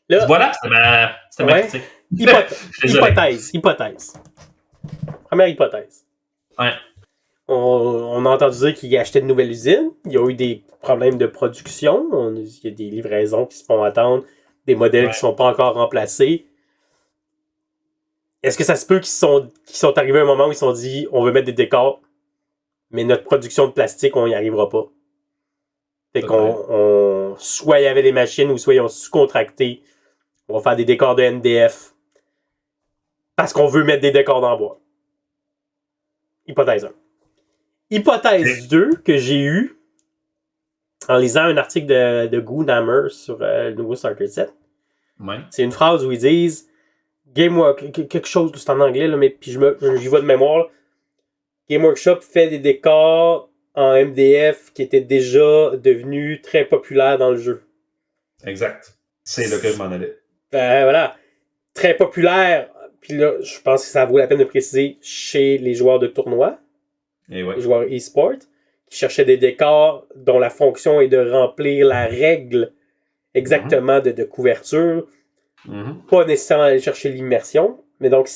[SPEAKER 2] Là, voilà, c'était ma critique.
[SPEAKER 1] Hypothèse. Première hypothèse.
[SPEAKER 2] Ouais.
[SPEAKER 1] On a entendu dire qu'ils achetaient de nouvelles usines. Il y a eu des problèmes de production. Il y a des livraisons qui se font attendre. Des modèles qui ne sont pas encore remplacés. Est-ce que ça se peut qu'ils sont arrivés à un moment où ils se sont dit on veut mettre des décors, mais notre production de plastique, on n'y arrivera pas. Fait qu'on soit il y avait les machines ou soit ils ont sous-contracté. On va faire des décors de MDF parce qu'on veut mettre des décors dans le bois. Hypothèse 1. Hypothèse 2 que j'ai eue en lisant un article de Goonhammer sur le nouveau Starter Set.
[SPEAKER 2] Ouais.
[SPEAKER 1] C'est une phrase où ils disent Game Workshop, quelque chose, c'est en anglais, là, mais puis j'y vais de mémoire. Là. Game Workshop fait des décors en MDF qui étaient déjà devenus très populaires dans le jeu.
[SPEAKER 2] Exact. C'est là que je m'en allais.
[SPEAKER 1] Voilà. Très populaire. Puis là, je pense que ça vaut la peine de préciser chez les joueurs de tournoi.
[SPEAKER 2] Et ouais.
[SPEAKER 1] Les joueurs e-sport, qui cherchaient des décors dont la fonction est de remplir la règle exactement de couverture. Pas nécessairement aller chercher l'immersion, mais donc,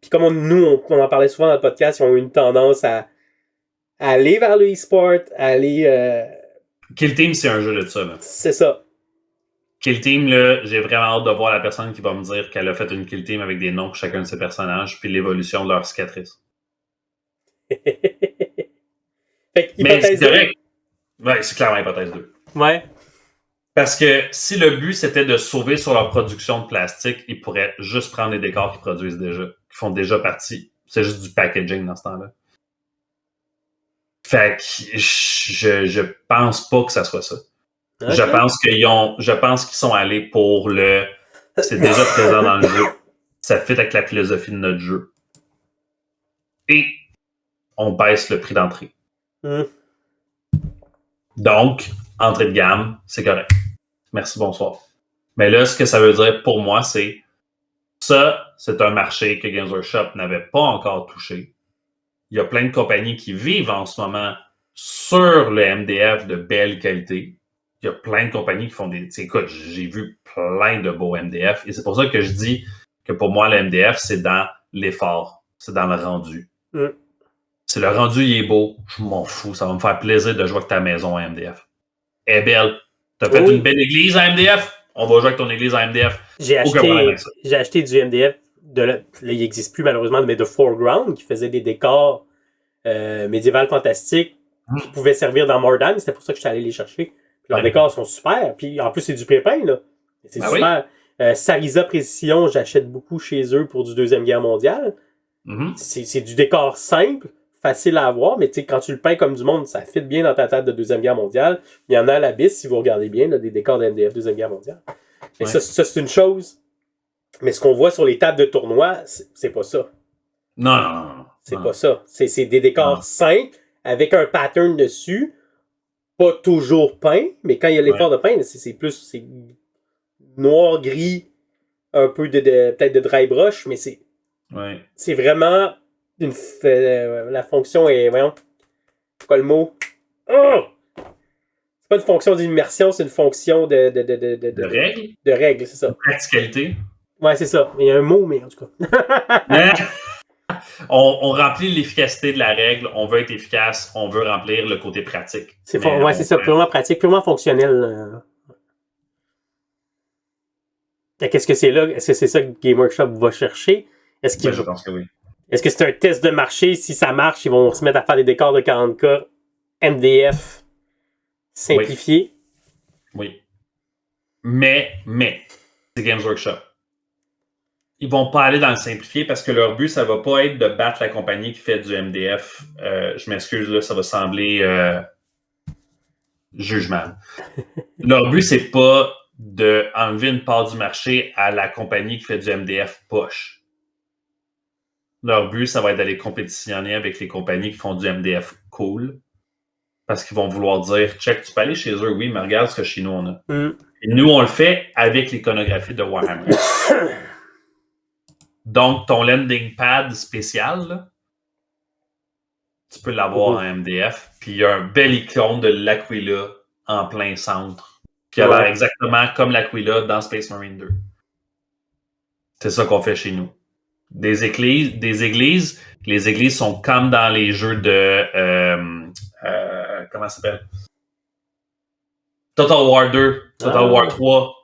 [SPEAKER 1] puis comme on en parlait souvent dans le podcast, ils ont eu une tendance à aller vers le e-sport, à aller...
[SPEAKER 2] Kill Team, c'est un jeu de ça. Là.
[SPEAKER 1] C'est ça.
[SPEAKER 2] Kill Team, là, j'ai vraiment hâte de voir la personne qui va me dire qu'elle a fait une Kill Team avec des noms pour chacun de ses personnages, puis l'évolution de leurs cicatrices. Mais c'est correct. Ouais, c'est clairement hypothèse 2.
[SPEAKER 1] Ouais.
[SPEAKER 2] Parce que si le but c'était de sauver sur leur production de plastique, ils pourraient juste prendre les décors qu'ils produisent déjà, qui font déjà partie. C'est juste du packaging dans ce temps-là. Fait que je pense pas que ça soit ça. Okay. Je pense qu'ils sont allés pour le... C'est déjà présent dans le jeu. Ça fit avec la philosophie de notre jeu. Et on baisse le prix d'entrée. Donc, entrée de gamme, c'est correct. Merci, bonsoir. Mais là, ce que ça veut dire pour moi, c'est ça, c'est un marché que Games Workshop n'avait pas encore touché. Il y a plein de compagnies qui vivent en ce moment sur le MDF de belle qualité. Il y a plein de compagnies qui font des... Écoute, j'ai vu plein de beaux MDF et c'est pour ça que je dis que pour moi, le MDF, c'est dans l'effort. C'est dans le rendu. Si le rendu il est beau, je m'en fous. Ça va me faire plaisir de jouer avec ta maison en MDF. Elle est belle. T'as fait une belle église en MDF? On va jouer avec ton église en MDF.
[SPEAKER 1] J'ai acheté du MDF. Là, il n'existe plus malheureusement, mais de Foreground qui faisait des décors médiévales fantastiques qui pouvaient servir dans Mordant. C'était pour ça que je suis allé les chercher. Puis leurs décors sont super. Puis en plus, c'est du pépin. Là. C'est super. Oui. Sarisa Précision, j'achète beaucoup chez eux pour du Deuxième Guerre mondiale. C'est du décor simple, facile à avoir, mais quand tu le peins comme du monde, ça fit bien dans ta table de Deuxième Guerre mondiale. Il y en a à l'Abysse, si vous regardez bien, là, des décors de MDF Deuxième Guerre mondiale. Mais ça, c'est une chose. Mais ce qu'on voit sur les tables de tournoi, c'est pas ça.
[SPEAKER 2] Non.
[SPEAKER 1] C'est pas ça. C'est des décors simples, avec un pattern dessus, pas toujours peint, mais quand il y a l'effort de peindre, c'est noir, gris, un peu peut-être de dry brush, mais c'est vraiment la fonction est, voyons, c'est quoi le mot? Oh! C'est pas une fonction d'immersion, c'est une fonction
[SPEAKER 2] de règle?
[SPEAKER 1] De règle, c'est ça.
[SPEAKER 2] De practicalité?
[SPEAKER 1] Ouais, c'est ça. Il y a un mot, mais en tout cas.
[SPEAKER 2] On remplit l'efficacité de la règle, on veut être efficace, on veut remplir le côté pratique.
[SPEAKER 1] C'est ça, purement pratique, purement fonctionnel. Qu'est-ce que c'est là? Est-ce que c'est ça que Game Workshop va chercher?
[SPEAKER 2] Je pense que oui.
[SPEAKER 1] Est-ce que c'est un test de marché? Si ça marche, ils vont se mettre à faire des décors de 40K MDF simplifiés?
[SPEAKER 2] Oui. Mais, c'est Games Workshop. Ils vont pas aller dans le simplifié parce que leur but, ça va pas être de battre la compagnie qui fait du MDF. Je m'excuse, là, ça va sembler jugement. Leur but, c'est pas d'enlever une part du marché à la compagnie qui fait du MDF poche. Leur but, ça va être d'aller compétitionner avec les compagnies qui font du MDF cool. Parce qu'ils vont vouloir dire, check, tu peux aller chez eux, oui, mais regarde ce que chez nous on a. Et nous, on le fait avec l'iconographie de Warhammer. Donc, ton landing pad spécial, là, tu peux l'avoir en MDF. Puis il y a un bel icône de l'Aquila en plein centre. Qui a l'air exactement comme l'Aquila dans Space Marine 2. C'est ça qu'on fait chez nous. Les églises sont comme dans les jeux de comment ça s'appelle? Total War 2, Total War 3.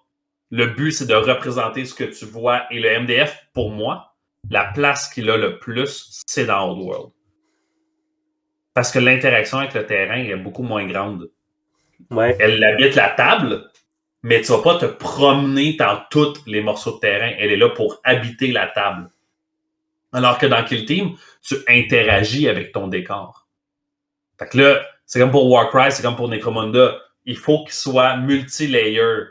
[SPEAKER 2] Le but, c'est de représenter ce que tu vois. Et le MDF, pour moi, la place qu'il a le plus, c'est dans Oddworld. Parce que l'interaction avec le terrain est beaucoup moins grande.
[SPEAKER 1] Ouais.
[SPEAKER 2] Elle habite la table, mais tu vas pas te promener dans tous les morceaux de terrain. Elle est là pour habiter la table. Alors que dans Kill Team, tu interagis avec ton décor. Fait que là, c'est comme pour Warcry, c'est comme pour Necromunda. Il faut qu'il soit multi-layer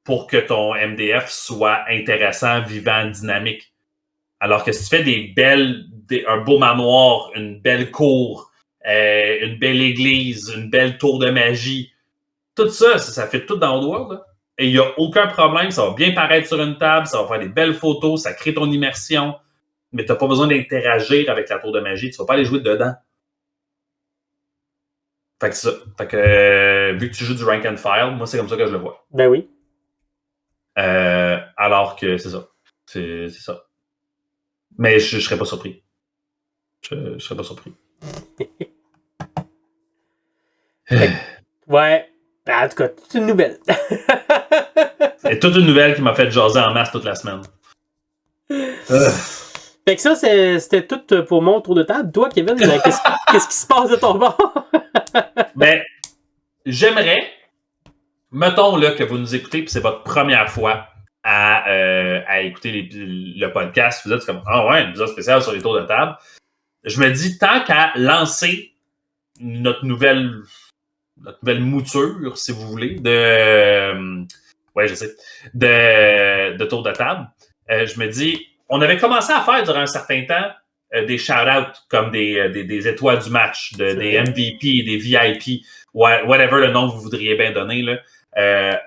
[SPEAKER 2] pour que ton MDF soit intéressant, vivant, dynamique. Alors que si tu fais un beau manoir, une belle cour, une belle église, une belle tour de magie, tout ça, ça fait tout dans Oddworld, là. Et il n'y a aucun problème, ça va bien paraître sur une table, ça va faire des belles photos, ça crée ton immersion, mais tu n'as pas besoin d'interagir avec la tour de magie, tu ne vas pas aller jouer dedans. Fait que ça. Fait que vu que tu joues du rank and file, moi c'est comme ça que je le vois.
[SPEAKER 1] Ben oui.
[SPEAKER 2] Alors que c'est ça. C'est ça. Mais je serais pas surpris. Je serais pas surpris.
[SPEAKER 1] Ouais. En tout cas, toute une nouvelle.
[SPEAKER 2] C'est toute une nouvelle qui m'a fait jaser en masse toute la semaine.
[SPEAKER 1] Fait que ça, c'était tout pour mon tour de table. Toi, Kevin, qu'est-ce qui se passe de ton bord?
[SPEAKER 2] Ben, j'aimerais, mettons là, que vous nous écoutez, puis c'est votre première fois à écouter le podcast. Vous êtes comme, ah ouais, un épisode spécial sur les tours de table. Je me dis, tant qu'à lancer notre nouvelle mouture, si vous voulez, de tour de table, je me dis, on avait commencé à faire durant un certain temps des shout-outs comme des étoiles du match, des MVP, des VIP, whatever le nom que vous voudriez bien donner. Là.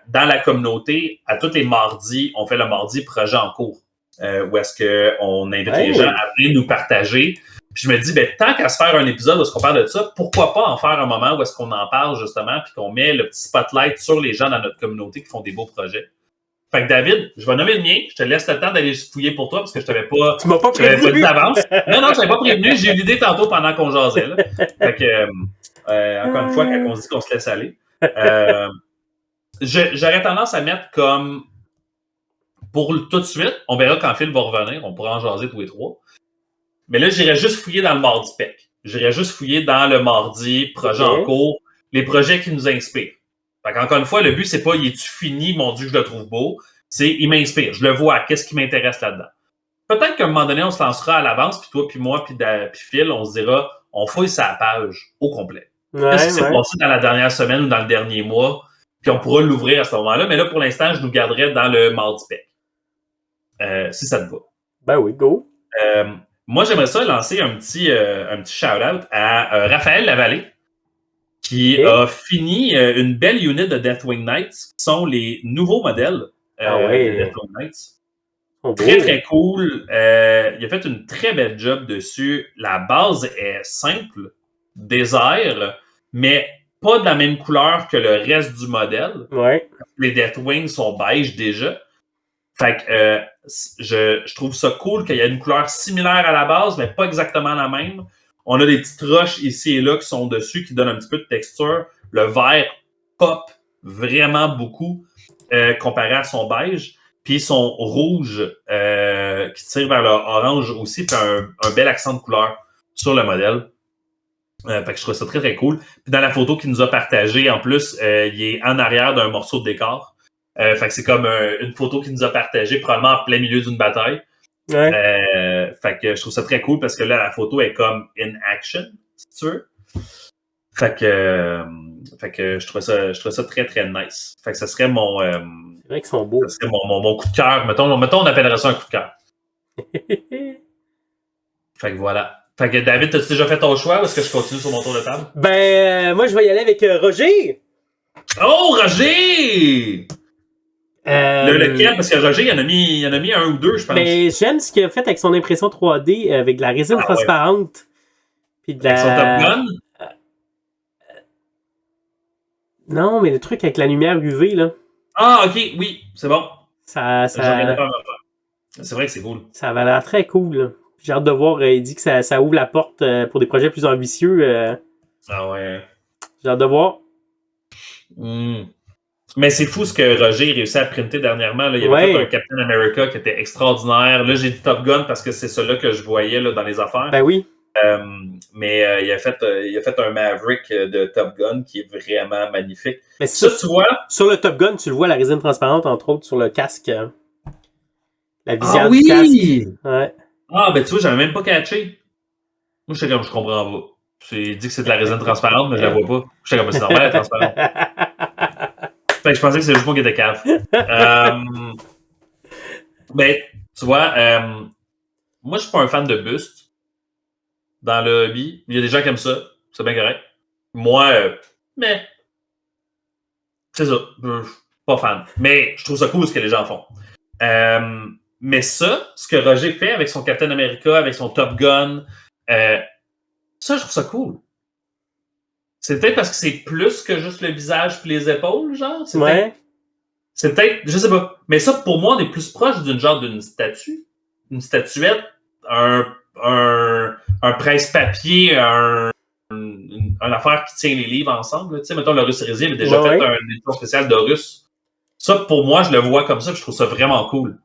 [SPEAKER 2] Dans la communauté, à tous les mardis, on fait le mardi projet en cours, où est-ce qu'on invite les gens à venir nous partager. Puis je me dis, tant qu'à se faire un épisode où est-ce qu'on parle de ça, pourquoi pas en faire un moment où est-ce qu'on en parle justement, puis qu'on met le petit spotlight sur les gens dans notre communauté qui font des beaux projets. Fait que David, je vais nommer le mien. Je te laisse le temps d'aller fouiller pour toi parce que je t'avais pas.
[SPEAKER 1] Tu m'as pas prévenu.
[SPEAKER 2] Pas dit d'avance. Non, je t'avais pas prévenu. J'ai eu l'idée tantôt pendant qu'on jasait. Là. Fait que, encore une fois, quand on se dit qu'on se laisse aller. J'aurais tendance à mettre comme. Pour tout de suite, on verra quand Phil va revenir. On pourra en jaser tous les trois. Mais là, j'irais juste fouiller dans le mardi PEC. J'irais juste fouiller dans le mardi, projet en cours, les projets qui nous inspirent. Fait qu'encore une fois, le but, c'est pas « est-tu fini, mon Dieu, je le trouve beau », c'est « il m'inspire, je le vois, qu'est-ce qui m'intéresse là-dedans ». Peut-être qu'à un moment donné, on se lancera à l'avance, puis toi, puis moi, puis Phil, on se dira « on fouille sa page au complet ». Qu'est-ce qui s'est passé dans la dernière semaine ou dans le dernier mois, puis on pourra l'ouvrir à ce moment-là, mais là, pour l'instant, je nous garderai dans le mardi PEC. Si ça te va.
[SPEAKER 1] Ben oui, go.
[SPEAKER 2] Moi, j'aimerais ça lancer un petit shout-out à Raphaël Lavallée, qui a fini une belle unit de Deathwing Knights, qui sont les nouveaux modèles de Deathwing Knights. Très, très cool. Il a fait une très belle job dessus. La base est simple, désert, mais pas de la même couleur que le reste du modèle.
[SPEAKER 1] Ouais.
[SPEAKER 2] Les Deathwing sont beige déjà. Fait que je trouve ça cool qu'il y ait une couleur similaire à la base, mais pas exactement la même. On a des petites roches ici et là qui sont dessus, qui donnent un petit peu de texture. Le vert pop vraiment beaucoup comparé à son beige. Puis son rouge qui tire vers l'orange aussi, fait un bel accent de couleur sur le modèle. Fait que je trouve ça très, très cool. Puis dans la photo qu'il nous a partagée, en plus, il est en arrière d'un morceau de décor. Fait que c'est comme une photo qu'il nous a partagée, probablement en plein milieu d'une bataille.
[SPEAKER 1] Ouais.
[SPEAKER 2] Fait que je trouve ça très cool parce que là, la photo est comme in action, si tu veux. Fait que je trouve ça très, très nice. Fait que ça serait mon...
[SPEAKER 1] c'est vrai qu'ils sont beaux.
[SPEAKER 2] Ça serait mon coup de cœur. Mettons, on appellerait ça un coup de cœur. Fait que voilà. Fait que David, as-tu déjà fait ton choix ou est-ce que je continue sur mon tour de table?
[SPEAKER 1] Moi, je vais y aller avec Roger.
[SPEAKER 2] Oh, Roger! Lequel? Parce que Roger, il en a mis un ou deux, je pense.
[SPEAKER 1] Mais j'aime ce qu'il a fait avec son impression 3D avec de la résine transparente. Puis de
[SPEAKER 2] avec son Top Gun?
[SPEAKER 1] Non, mais le truc avec la lumière UV, là.
[SPEAKER 2] Ah, ok, oui, c'est bon.
[SPEAKER 1] C'est vrai
[SPEAKER 2] que c'est cool.
[SPEAKER 1] Ça avait l'air très cool, là. J'ai hâte de voir, il dit que ça ouvre la porte pour des projets plus ambitieux.
[SPEAKER 2] Ah ouais.
[SPEAKER 1] J'ai hâte de voir.
[SPEAKER 2] Mais c'est fou ce que Roger a réussi à printer dernièrement. Là. Il avait fait un Captain America qui était extraordinaire. Là, j'ai dit Top Gun parce que c'est celui-là que je voyais là, dans les affaires.
[SPEAKER 1] Ben oui.
[SPEAKER 2] Mais il a fait un Maverick de Top Gun qui est vraiment magnifique.
[SPEAKER 1] Mais ça, tu vois? Sur le Top Gun, tu le vois, la résine transparente, entre autres, sur le casque. La visière du casque. Ouais.
[SPEAKER 2] Ah, ben tu vois, j'avais même pas catché. Moi, j'étais comme, je comprends pas. J'ai dit que c'est de la résine transparente, mais je la vois pas. J'étais comme, c'est normal, elle est transparente. Fait que je pensais que c'est juste moi qui étais cave. Ben, tu vois, moi, je suis pas un fan de buste dans le hobby. Il y a des gens qui aiment ça. C'est bien correct. Moi, mais c'est ça. Je suis pas fan. Mais je trouve ça cool ce que les gens font. Mais ça, ce que Roger fait avec son Captain America, avec son Top Gun, ça, je trouve ça cool. C'est peut-être parce que c'est plus que juste le visage et les épaules, genre? C'est peut-être, je sais pas. Mais ça, pour moi, on est plus proche d'une statue. Une statuette, un presse-papier, une affaire qui tient les livres ensemble. Tu sais, mettons, le Russe Hérésie avait déjà fait une édition spéciale de Russe. Ça, pour moi, je le vois comme ça, je trouve ça vraiment cool.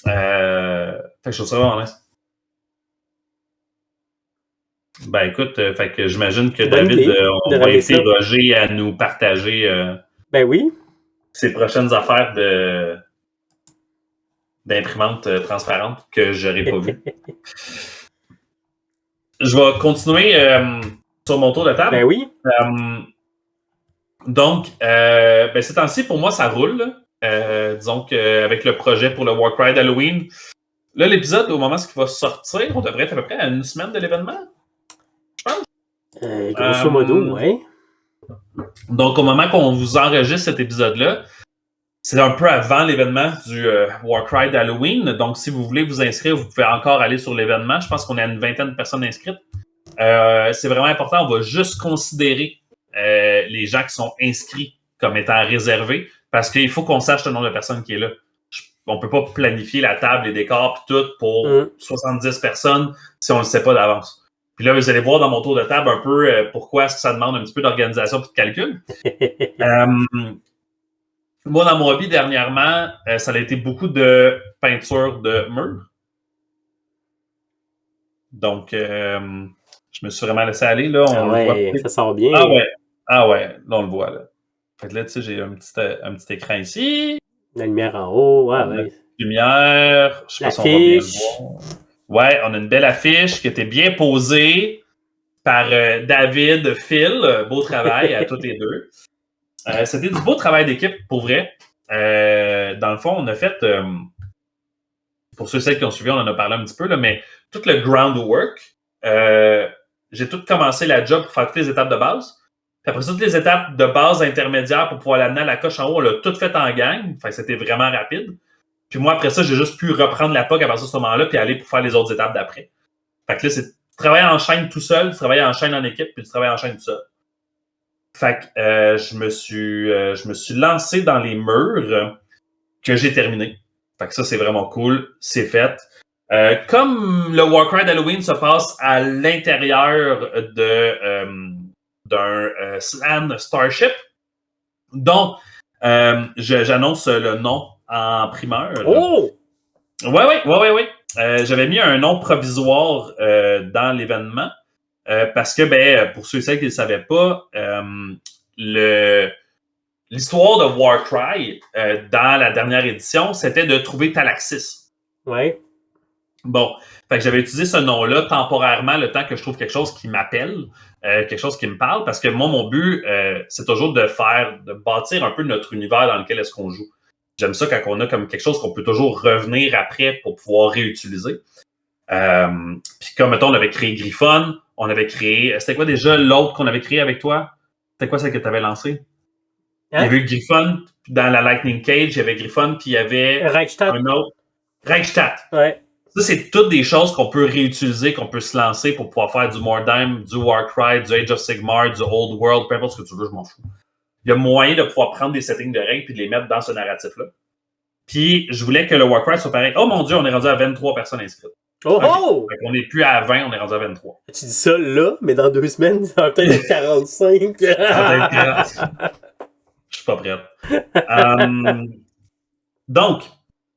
[SPEAKER 2] Fait que je trouve ça vraiment nice. Ben écoute, fait que j'imagine que David, on va inviter Roger à nous partager ses prochaines affaires d'imprimante transparente que j'aurais pas vues. Je vais continuer sur mon tour de table.
[SPEAKER 1] Ben oui.
[SPEAKER 2] Donc, ces temps-ci, pour moi, ça roule. Disons qu'avec le projet pour le Warcry d'Halloween, là, l'épisode, au moment où il va sortir, on devrait être à peu près à une semaine de l'événement. Je pense.
[SPEAKER 1] Grosso modo, ouais.
[SPEAKER 2] Donc, au moment qu'on vous enregistre cet épisode-là, c'est un peu avant l'événement du Warcry d'Halloween. Donc, si vous voulez vous inscrire, vous pouvez encore aller sur l'événement. Je pense qu'on a une vingtaine de personnes inscrites. C'est vraiment important. On va juste considérer les gens qui sont inscrits comme étant réservés parce qu'il faut qu'on sache le nombre de personnes qui est là. On ne peut pas planifier la table, les décors et tout pour 70 personnes si on ne le sait pas d'avance. Puis là, vous allez voir dans mon tour de table un peu pourquoi est-ce que ça demande un petit peu d'organisation et de calcul. Moi, dans mon hobby, dernièrement, ça a été beaucoup de peinture de murs. Donc, je me suis vraiment laissé aller. Là,
[SPEAKER 1] ça sort bien.
[SPEAKER 2] Ah ouais, là, on le voit. Là. Fait que là, tu sais, j'ai un petit écran ici.
[SPEAKER 1] La lumière en haut, ouais.
[SPEAKER 2] Lumière, je sais pas si on va bien le voir. Ouais, on a une belle affiche qui était bien posée par David, Phil. Beau travail à tous les deux. C'était du beau travail d'équipe, pour vrai. Dans le fond, on a fait, pour ceux et celles qui ont suivi, on en a parlé un petit peu, là, mais tout le groundwork, j'ai tout commencé la job pour faire toutes les étapes de base. Puis après ça, toutes les étapes de base intermédiaires pour pouvoir l'amener à la coche en haut, on l'a tout fait en gang. Fait que c'était vraiment rapide. Puis moi, après ça, j'ai juste pu reprendre la POC à partir de ce moment-là puis aller pour faire les autres étapes d'après. Fait que là, c'est tu travailles en chaîne tout seul, tu travailles en chaîne en équipe, puis tu travailles en chaîne tout seul. Fait que je me suis lancé dans les murs que j'ai terminé. Fait que ça, c'est vraiment cool. C'est fait. Comme le Warcry d'Halloween se passe à l'intérieur d'un Slan Starship, dont j'annonce le nom en primeur.
[SPEAKER 1] Oh!
[SPEAKER 2] Oui. J'avais mis un nom provisoire dans l'événement parce que, pour ceux et celles qui ne le savaient pas, l'histoire de Warcry dans la dernière édition, c'était de trouver Talaxis.
[SPEAKER 1] Ouais.
[SPEAKER 2] Bon, fait que j'avais utilisé ce nom-là temporairement le temps que je trouve quelque chose qui m'appelle, quelque chose qui me parle, parce que moi, mon but, c'est toujours de bâtir un peu notre univers dans lequel est-ce qu'on joue. J'aime ça quand on a comme quelque chose qu'on peut toujours revenir après pour pouvoir réutiliser. Puis comme, mettons, on avait créé Griffon, on avait créé... C'était quoi déjà l'autre qu'on avait créé avec toi? C'était quoi celle que tu avais lancée? Il y avait eu Griffon, dans la Lightning Cage, il y avait Griffon, puis il y avait
[SPEAKER 1] Reichstadt.
[SPEAKER 2] un autre. Reichstadt.
[SPEAKER 1] Ouais.
[SPEAKER 2] Ça, c'est toutes des choses qu'on peut réutiliser, qu'on peut se lancer pour pouvoir faire du Mordheim, du Warcry, du Age of Sigmar, du Old World, peu importe ce que tu veux, je m'en fous. Il y a moyen de pouvoir prendre des settings de règles et de les mettre dans ce narratif-là. Puis, je voulais que le Warcry soit pareil. Oh mon Dieu, on est rendu à 23 personnes inscrites.
[SPEAKER 1] Oh
[SPEAKER 2] Okay.
[SPEAKER 1] oh!
[SPEAKER 2] On n'est plus à 20, on est rendu à 23.
[SPEAKER 1] Tu dis ça là, mais dans 2 semaines, ça va peut-être être 45.
[SPEAKER 2] Je suis pas prête. Donc,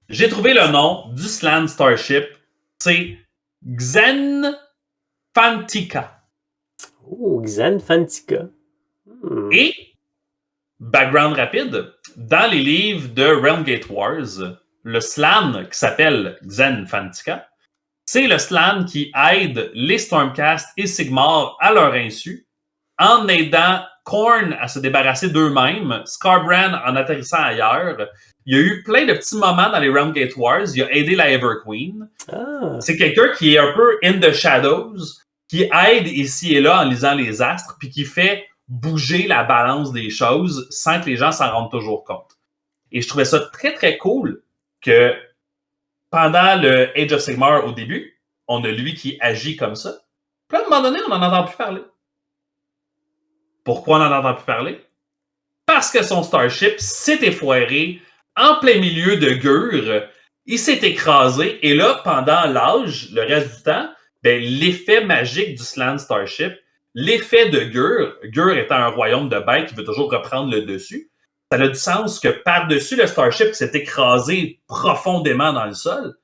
[SPEAKER 2] j'ai trouvé le nom du Slan Starship. C'est Xenfantica.
[SPEAKER 1] Oh, Xenfantica.
[SPEAKER 2] Et, background rapide, dans les livres de Realmgate Wars, le Slan qui s'appelle Xenfantica, c'est le Slan qui aide les Stormcast et Sigmar à leur insu en aidant Khorne à se débarrasser d'eux-mêmes, Skarbrand en atterrissant ailleurs. Il y a eu plein de petits moments dans les Realmgate Wars. Il a aidé la Everqueen.
[SPEAKER 1] Ah.
[SPEAKER 2] C'est quelqu'un qui est un peu in the shadows, qui aide ici et là en lisant les astres, puis qui fait bouger la balance des choses sans que les gens s'en rendent toujours compte. Et je trouvais ça très, très cool que pendant le Age of Sigmar au début, on a lui qui agit comme ça. Puis à un moment donné, on n'en entend plus parler. Pourquoi on n'en entend plus parler? Parce que son Starship s'est effoiré en plein milieu de Gur. Il s'est écrasé. Et là, pendant l'âge, le reste du temps, l'effet magique du Slan Starship, l'effet de Gur étant un royaume de bêtes qui veut toujours reprendre le dessus, ça a du sens que par-dessus le Starship s'est écrasé profondément dans le sol,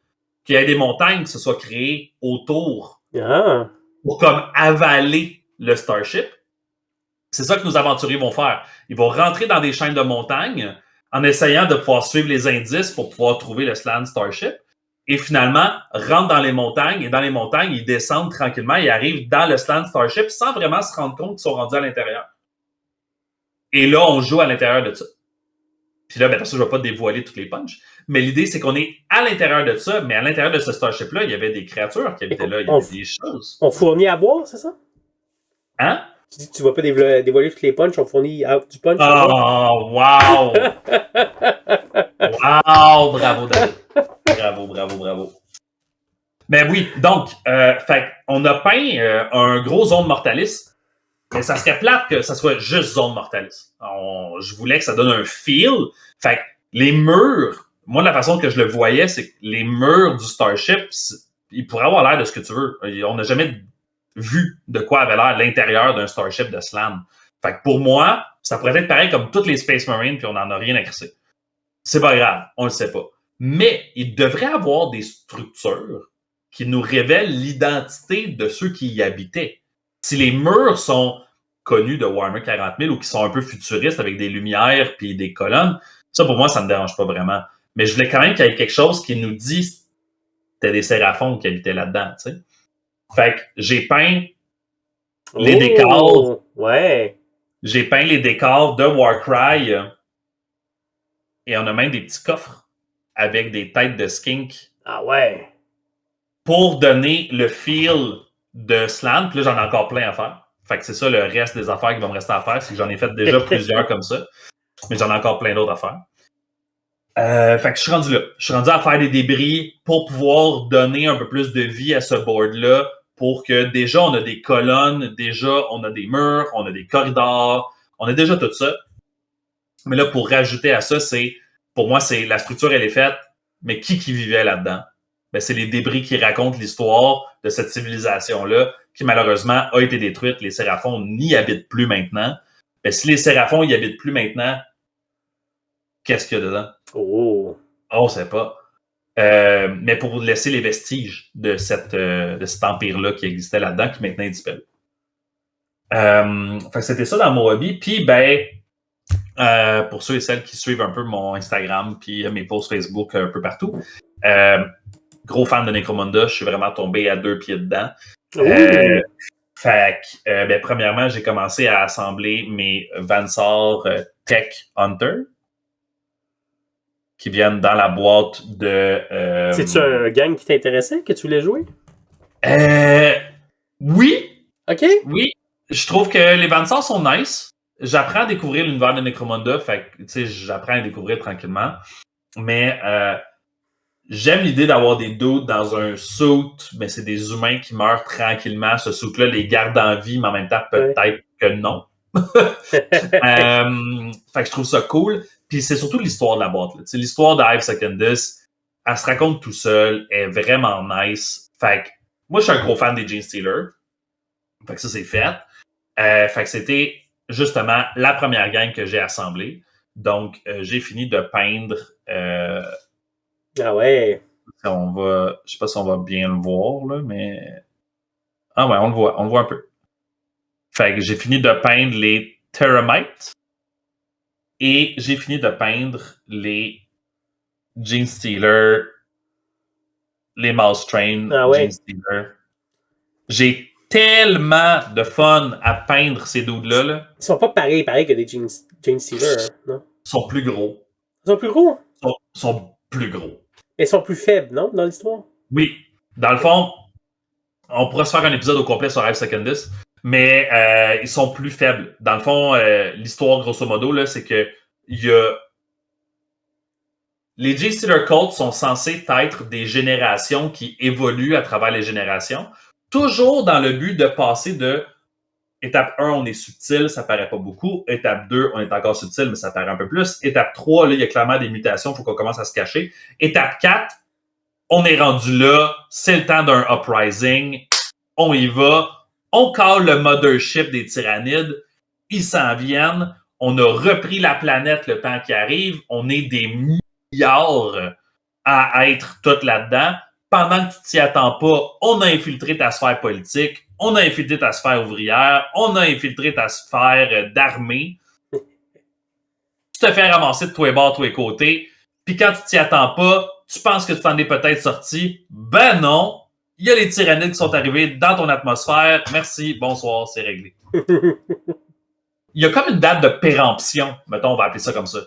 [SPEAKER 2] qu'il y ait des montagnes qui se soient créées autour pour comme avaler le Starship. C'est ça que nos aventuriers vont faire. Ils vont rentrer dans des chaînes de montagnes en essayant de pouvoir suivre les indices pour pouvoir trouver le Slan Starship. Et finalement, rentrent dans les montagnes. Et dans les montagnes, ils descendent tranquillement. Ils arrivent dans le Slan Starship sans vraiment se rendre compte qu'ils sont rendus à l'intérieur. Et là, on joue à l'intérieur de ça. Puis là, parce que je ne vais pas dévoiler toutes les punches. Mais l'idée, c'est qu'on est à l'intérieur de ça. Mais à l'intérieur de ce Starship-là, il y avait des créatures qui habitaient là. Il y avait des choses.
[SPEAKER 1] On fournit à boire, c'est ça?
[SPEAKER 2] Hein?
[SPEAKER 1] Tu dis que tu ne vas pas dévoiler toutes les punches, on fournit du punch.
[SPEAKER 2] Oh, wow! Wow! Bravo, David. Bravo. Mais oui, donc, on a peint un gros zone mortalis, mais ça serait plate que ça soit juste zone mortalis. Je voulais que ça donne un feel. Fait que les murs, moi, la façon que je le voyais, c'est que les murs du Starship, ils pourraient avoir l'air de ce que tu veux. On n'a jamais vu de quoi avait l'air l'intérieur d'un Starship de Slan. Fait que pour moi, ça pourrait être pareil comme toutes les Space Marines, puis on n'en a rien à crisser. C'est pas grave, on le sait pas. Mais il devrait avoir des structures qui nous révèlent l'identité de ceux qui y habitaient. Si les murs sont connus de Warhammer 40 000 ou qui sont un peu futuristes avec des lumières puis des colonnes, ça pour moi, ça me dérange pas vraiment. Mais je voulais quand même qu'il y ait quelque chose qui nous dit que c'était des séraphons qui habitaient là-dedans, tu sais. Fait que j'ai peint les décors.
[SPEAKER 1] Ouais.
[SPEAKER 2] J'ai peint les décors de Warcry et on a même des petits coffres avec des têtes de skink.
[SPEAKER 1] Ah ouais.
[SPEAKER 2] Pour donner le feel de Slan. Puis là, j'en ai encore plein à faire. Fait que c'est ça le reste des affaires qui vont me rester à faire. C'est que j'en ai fait déjà plusieurs comme ça. Mais j'en ai encore plein d'autres à faire. Fait que je suis rendu là. Je suis rendu à faire des débris pour pouvoir donner un peu plus de vie à ce board-là pour que déjà on a des colonnes, déjà on a des murs, on a des corridors, on a déjà tout ça. Mais là, pour rajouter à ça, pour moi, c'est la structure, elle est faite, mais qui vivait là-dedans? Ben, c'est les débris qui racontent l'histoire de cette civilisation-là qui, malheureusement, a été détruite. Les Séraphons n'y habitent plus maintenant. Ben, si les Séraphons n'y habitent plus maintenant, qu'est-ce qu'il y a dedans?
[SPEAKER 1] Oh!
[SPEAKER 2] On ne sait pas. Mais pour laisser les vestiges de cet empire-là qui existait là-dedans, qui maintenant est disparu. Fait que c'était ça dans mon hobby. Puis, pour ceux et celles qui suivent un peu mon Instagram puis mes posts Facebook un peu partout, gros fan de Necromunda, je suis vraiment tombé à 2 pieds dedans. Premièrement, j'ai commencé à assembler mes Vansar Tech Hunter qui viennent dans la boîte de...
[SPEAKER 1] C'est-tu un gang qui t'intéressait, que tu voulais jouer?
[SPEAKER 2] Oui.
[SPEAKER 1] OK.
[SPEAKER 2] Oui. Je trouve que les Vansar sont nice. J'apprends à découvrir l'univers de Necromunda, fait que j'apprends à découvrir tranquillement. Mais j'aime l'idée d'avoir des dudes dans un suit, mais c'est des humains qui meurent tranquillement. Ce suit-là les garde en vie, mais en même temps, peut-être que non. Fait que je trouve ça cool. Puis c'est surtout l'histoire de la boîte. L'histoire de Hive Secondus, elle se raconte tout seul, elle est vraiment nice. Fait que moi, je suis un gros fan des Genestealers. Fait que ça, c'est fait. Fait que c'était justement la première gang que j'ai assemblée. Donc, j'ai fini de peindre.
[SPEAKER 1] Ah ouais.
[SPEAKER 2] Je sais pas si on va bien le voir, là, mais. Ah ouais, on le voit un peu. Fait que j'ai fini de peindre les Terramites et j'ai fini de peindre les Genestealers, les Mouse Train Genestealers. J'ai tellement de fun à peindre ces dudes-là. Là.
[SPEAKER 1] Ils sont pas pareils que des Genestealers, non?
[SPEAKER 2] Ils sont plus gros.
[SPEAKER 1] Ils sont plus gros?
[SPEAKER 2] Ils sont plus gros.
[SPEAKER 1] Ils sont plus faibles, non, dans l'histoire?
[SPEAKER 2] Oui. Dans le fond, on pourrait se faire un épisode au complet sur Hive Secondus, mais ils sont plus faibles. Dans le fond, l'histoire, grosso modo, là, c'est que les Genestealer Cults sont censés être des générations qui évoluent à travers les générations, toujours dans le but de passer de étape 1, on est subtil, ça paraît pas beaucoup. Étape 2, on est encore subtil, mais ça paraît un peu plus. Étape 3, là, il y a clairement des mutations, il faut qu'on commence à se cacher. Étape 4, on est rendu là, c'est le temps d'un uprising, on y va, on call le mothership des tyrannides, ils s'en viennent, on a repris la planète le temps qui arrive, on est des milliards à être tout là-dedans. Pendant que tu t'y attends pas, on a infiltré ta sphère politique, on a infiltré ta sphère ouvrière, on a infiltré ta sphère d'armée. Tu te fais ramasser de tous les bords, de tous les côtés. Puis quand tu t'y attends pas, tu penses que tu t'en es peut-être sorti. Ben non! Il y a les tyrannides qui sont arrivés dans ton atmosphère. Merci, bonsoir, c'est réglé. Il y a comme une date de péremption. Mettons, on va appeler ça comme ça.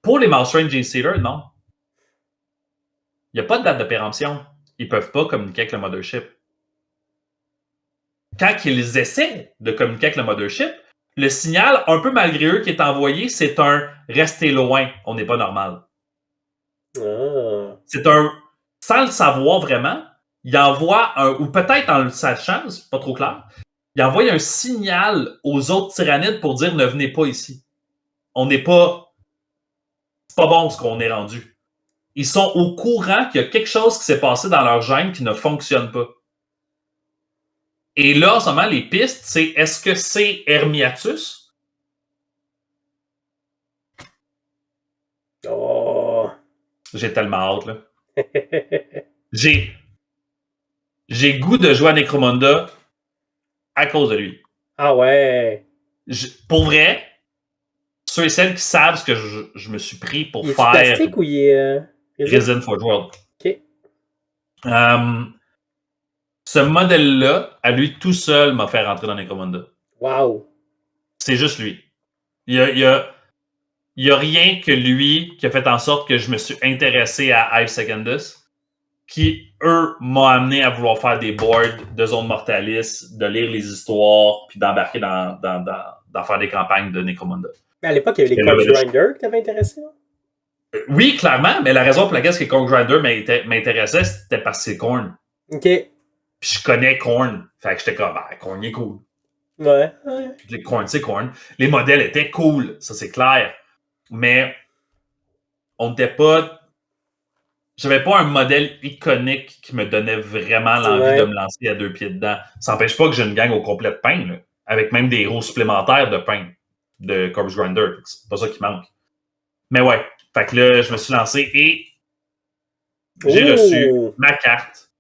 [SPEAKER 2] Pour les Mouse Train Genestealers, non. Il n'y a pas de date de péremption. Ils ne peuvent pas communiquer avec le mothership. Quand ils essaient de communiquer avec le mothership, le signal, un peu malgré eux, qui est envoyé, c'est un « restez loin, on n'est pas normal ». C'est un... Sans le savoir vraiment, il envoie ou peut-être en le sachant, c'est pas trop clair, il envoie un signal aux autres tyrannides pour dire « ne venez pas ici ». On n'est pas... C'est pas bon ce qu'on est rendu. Ils sont au courant qu'il y a quelque chose qui s'est passé dans leur gène qui ne fonctionne pas. Et là, en ce moment, les pistes, c'est est-ce que c'est Hermiatus?
[SPEAKER 1] Oh!
[SPEAKER 2] J'ai tellement hâte, là. J'ai goût de jouer à Necromunda à cause de lui.
[SPEAKER 1] Ah ouais!
[SPEAKER 2] Pour vrai, ceux et celles qui savent ce que je me suis pris pour
[SPEAKER 1] il
[SPEAKER 2] faire...
[SPEAKER 1] plastique ou il est...
[SPEAKER 2] Resin Forge World.
[SPEAKER 1] OK.
[SPEAKER 2] Ce modèle-là, à lui tout seul, m'a fait rentrer dans Necromunda.
[SPEAKER 1] Wow!
[SPEAKER 2] C'est juste lui. Il y a rien que lui qui a fait en sorte que je me suis intéressé à Hive Secondus. qui, eux, m'ont amené à vouloir faire des boards de Zone Mortalis, de lire les histoires, puis d'embarquer dans faire des campagnes de Necromunda.
[SPEAKER 1] Mais à l'époque, il y avait les Corpse Grinder qui t'avaient intéressé.
[SPEAKER 2] Oui, clairement, mais la raison pour laquelle Corpse Grinder m'intéressait, c'était parce que c'est Khorne.
[SPEAKER 1] OK.
[SPEAKER 2] Puis je connais Khorne. Fait que j'étais comme, Khorne est cool.
[SPEAKER 1] Ouais.
[SPEAKER 2] Khorne, c'est Khorne. Les modèles étaient cool, ça c'est clair. Mais on n'était pas... J'avais pas un modèle iconique qui me donnait vraiment l'envie de me lancer à 2 pieds dedans. Ça n'empêche pas que j'ai une gang au complet de pain, là, avec même des héros supplémentaires de pain de Corpse Grinder. C'est pas ça qui manque. Mais ouais, fait que là, je me suis lancé et j'ai reçu ma carte.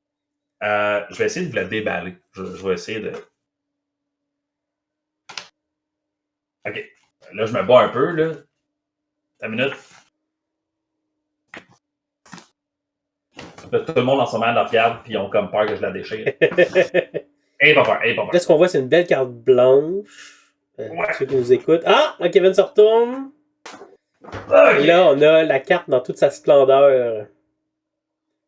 [SPEAKER 2] Je vais essayer de vous la déballer. Je vais essayer de... OK. Là, je me bats un peu, là. Une minute. Là, tout le monde en ce moment la regarde puis ils ont comme peur que je la déchire. Et pas peur.
[SPEAKER 1] Là, ce qu'on voit, c'est une belle carte blanche. Ceux qui nous écoutent. Ah! Là, Kevin se retourne. Okay. Et là, on a la carte dans toute sa splendeur.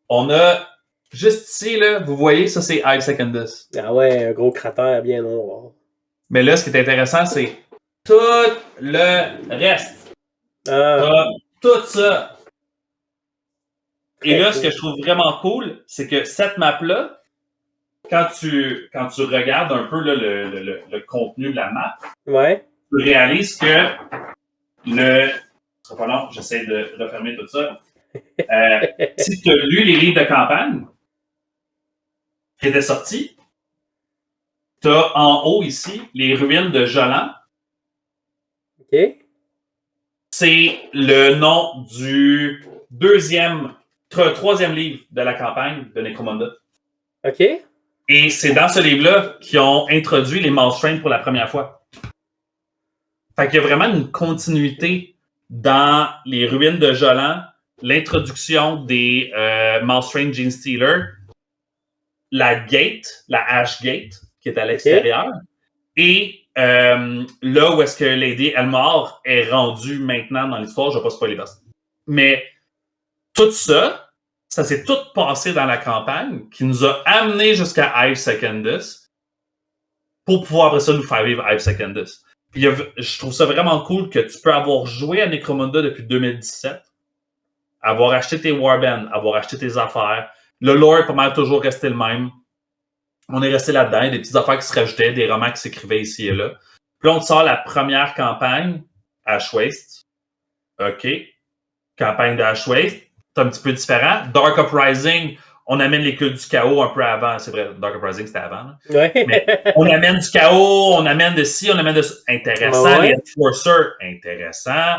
[SPEAKER 2] On a, juste ici, là, vous voyez, ça c'est Hive Secondus.
[SPEAKER 1] Ah ouais, un gros cratère bien noir.
[SPEAKER 2] Mais là, ce qui est intéressant, c'est tout le reste. Tout ça. Et là, ce que je trouve vraiment cool, c'est que cette map-là, quand tu regardes un peu là, le contenu de la map, tu réalises que ce sera pas long, j'essaie de refermer tout ça. Si tu as lu les livres de campagne qui étaient sortis, tu as en haut ici les ruines de Jolan.
[SPEAKER 1] OK.
[SPEAKER 2] C'est le nom du troisième livre de la campagne de Necromunda.
[SPEAKER 1] OK.
[SPEAKER 2] Et c'est dans ce livre-là qu'ils ont introduit les Maelstrom pour la première fois. Fait qu'il y a vraiment une continuité dans les ruines de Jolan, l'introduction des Maelstrom Genestealer, la Gate, la Ash Gate, qui est à l'extérieur, et là où est-ce que Lady Elmore est rendue maintenant dans l'histoire, je ne vais pas spoiler ça. Mais tout ça, ça s'est tout passé dans la campagne qui nous a amené jusqu'à Hive Secondus pour pouvoir après ça nous faire vivre Hive Secondus. Puis je trouve ça vraiment cool que tu peux avoir joué à Necromunda depuis 2017, avoir acheté tes warbands, avoir acheté tes affaires. Le lore est pas mal toujours resté le même. On est resté là-dedans, des petites affaires qui se rajoutaient, des romans qui s'écrivaient ici et là. Puis là, on te sort la première campagne, Ash Waste. OK. Campagne d'Ash Waste. C'est un petit peu différent. Dark Uprising, on amène les cultes du chaos un peu avant. C'est vrai, Dark Uprising, c'était avant. Mais on amène du chaos, on amène de ci, on amène de ça. Intéressant. Les Enforcers, intéressant.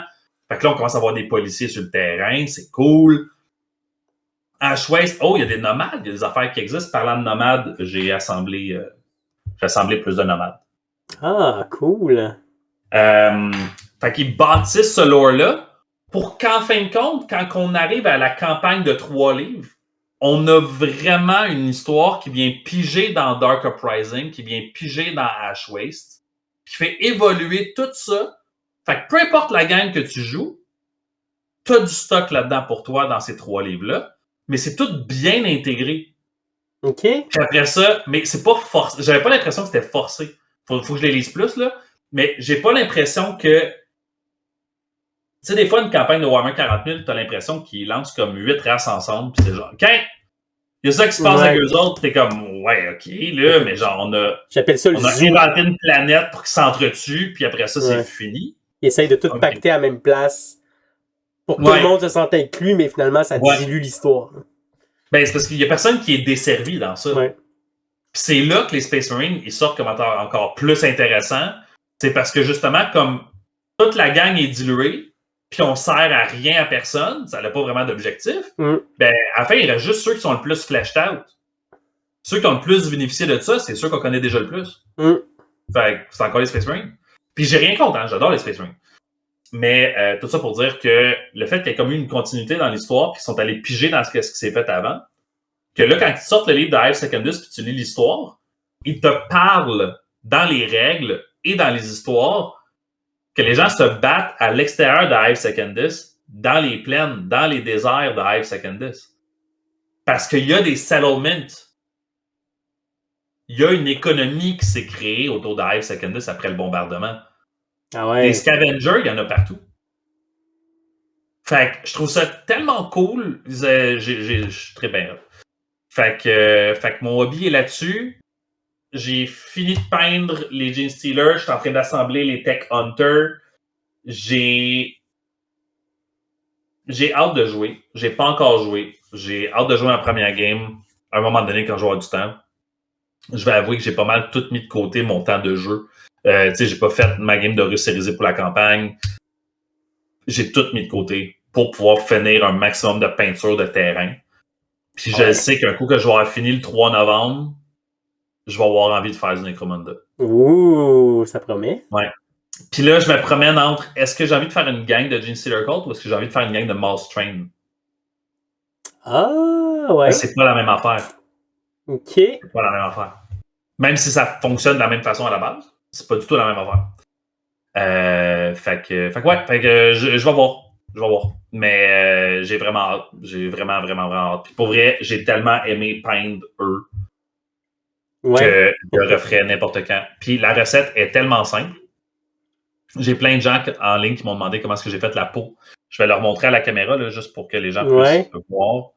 [SPEAKER 2] Fait que là, on commence à avoir des policiers sur le terrain. C'est cool. Ash Waste, il y a des nomades. Il y a des affaires qui existent. Parlant de nomades, j'ai assemblé plus de nomades.
[SPEAKER 1] Ah, cool.
[SPEAKER 2] Fait qu'ils bâtissent ce lore-là pour qu'en fin de compte, quand on arrive à la campagne de 3 livres, on a vraiment une histoire qui vient piger dans Dark Uprising, qui vient piger dans Ash Waste, qui fait évoluer tout ça. Fait que peu importe la gang que tu joues, tu as du stock là-dedans pour toi dans ces 3 livres-là, mais c'est tout bien intégré.
[SPEAKER 1] OK.
[SPEAKER 2] Puis après ça, mais c'est pas forcé. J'avais pas l'impression que c'était forcé. Faut que je les lise plus, là. Mais j'ai pas l'impression que... Tu sais, des fois, une campagne de Warhammer 40 000, t'as l'impression qu'ils lancent comme 8 races ensemble, pis c'est genre, OK, il y a ça qui se passe avec eux autres, t'es comme, ouais, OK, là, mais genre, on a inventé une planète pour qu'ils s'entretuent, puis après ça, c'est fini.
[SPEAKER 1] Ils essayent de tout pacter à la même place pour que tout le monde se sente inclus, mais finalement, ça dilue l'histoire.
[SPEAKER 2] Ben, c'est parce qu'il y a personne qui est desservi dans ça.
[SPEAKER 1] Ouais.
[SPEAKER 2] Puis c'est là que les Space Marines, ils sortent comme encore plus intéressant. C'est parce que justement, comme toute la gang est diluée, puis on sert à rien à personne, ça n'a pas vraiment d'objectif, ben, à la fin, il reste juste ceux qui sont le plus fleshed out. Ceux qui ont le plus bénéficié de ça, c'est ceux qu'on connaît déjà le plus. Fait que c'est encore les Space Marines. Puis j'ai rien contre, hein, j'adore les Space Marines. Mais tout ça pour dire que le fait qu'il y ait comme eu une continuité dans l'histoire, qu'ils sont allés piger dans ce qui s'est fait avant, que là, quand tu sortes le livre de Hive Secondus puis tu lis l'histoire, il te parle dans les règles et dans les histoires que les gens se battent à l'extérieur de Hive Secondus, dans les plaines, dans les déserts de Hive Secondus. Parce qu'il y a des settlements. Il y a une économie qui s'est créée autour de Hive Secondus après le bombardement.
[SPEAKER 1] Ah ouais.
[SPEAKER 2] Des scavengers, il y en a partout. Fait que je trouve ça tellement cool. Je suis très bien. Fait que mon hobby est là-dessus. J'ai fini de peindre les Gene Stealers. Je suis en train d'assembler les Tech Hunters. J'ai hâte de jouer. J'ai pas encore joué. J'ai hâte de jouer en première game. À un moment donné, quand j'aurai du temps. Je vais avouer que j'ai pas mal tout mis de côté mon temps de jeu. Tu sais, j'ai pas fait ma game de russérisé pour la campagne. J'ai tout mis de côté pour pouvoir finir un maximum de peinture de terrain. Puis je sais qu'un coup que je vais avoir fini le 3 novembre, je vais avoir envie de faire du Necromunda.
[SPEAKER 1] Ouh, ça promet.
[SPEAKER 2] Ouais. Puis là, je me promène entre est-ce que j'ai envie de faire une gang de Gene Stealer Cult ou est-ce que j'ai envie de faire une gang de Mouse Train?
[SPEAKER 1] Ah, ouais.
[SPEAKER 2] C'est pas la même affaire.
[SPEAKER 1] OK.
[SPEAKER 2] C'est pas la même affaire. Même si ça fonctionne de la même façon à la base, c'est pas du tout la même affaire. Fait que je vais voir. Je vais voir. Mais j'ai vraiment hâte. J'ai vraiment hâte. Puis pour vrai, j'ai tellement aimé peindre eux que je le referais n'importe quand. Puis la recette est tellement simple. J'ai plein de gens en ligne qui m'ont demandé comment est-ce que j'ai fait la peau. Je vais leur montrer à la caméra, là, juste pour que les gens puissent le voir.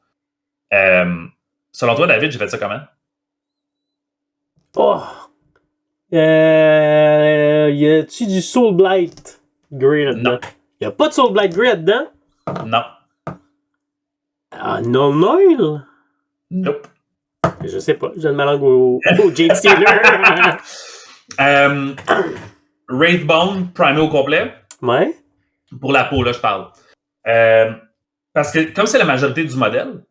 [SPEAKER 2] Selon toi, David, j'ai fait ça comment?
[SPEAKER 1] Oh! Y a-tu du Soul Blight Grey là-dedans?
[SPEAKER 2] Non.
[SPEAKER 1] Y a pas de Soul Blight Grey là-dedans?
[SPEAKER 2] Non.
[SPEAKER 1] Ah, non, Noil?
[SPEAKER 2] Nope.
[SPEAKER 1] Je sais pas, je donne ma langue au Gene Stealer.
[SPEAKER 2] Wraithbone, primé au complet.
[SPEAKER 1] Ouais.
[SPEAKER 2] Pour la peau, là, je parle. Parce que comme c'est la majorité du modèle,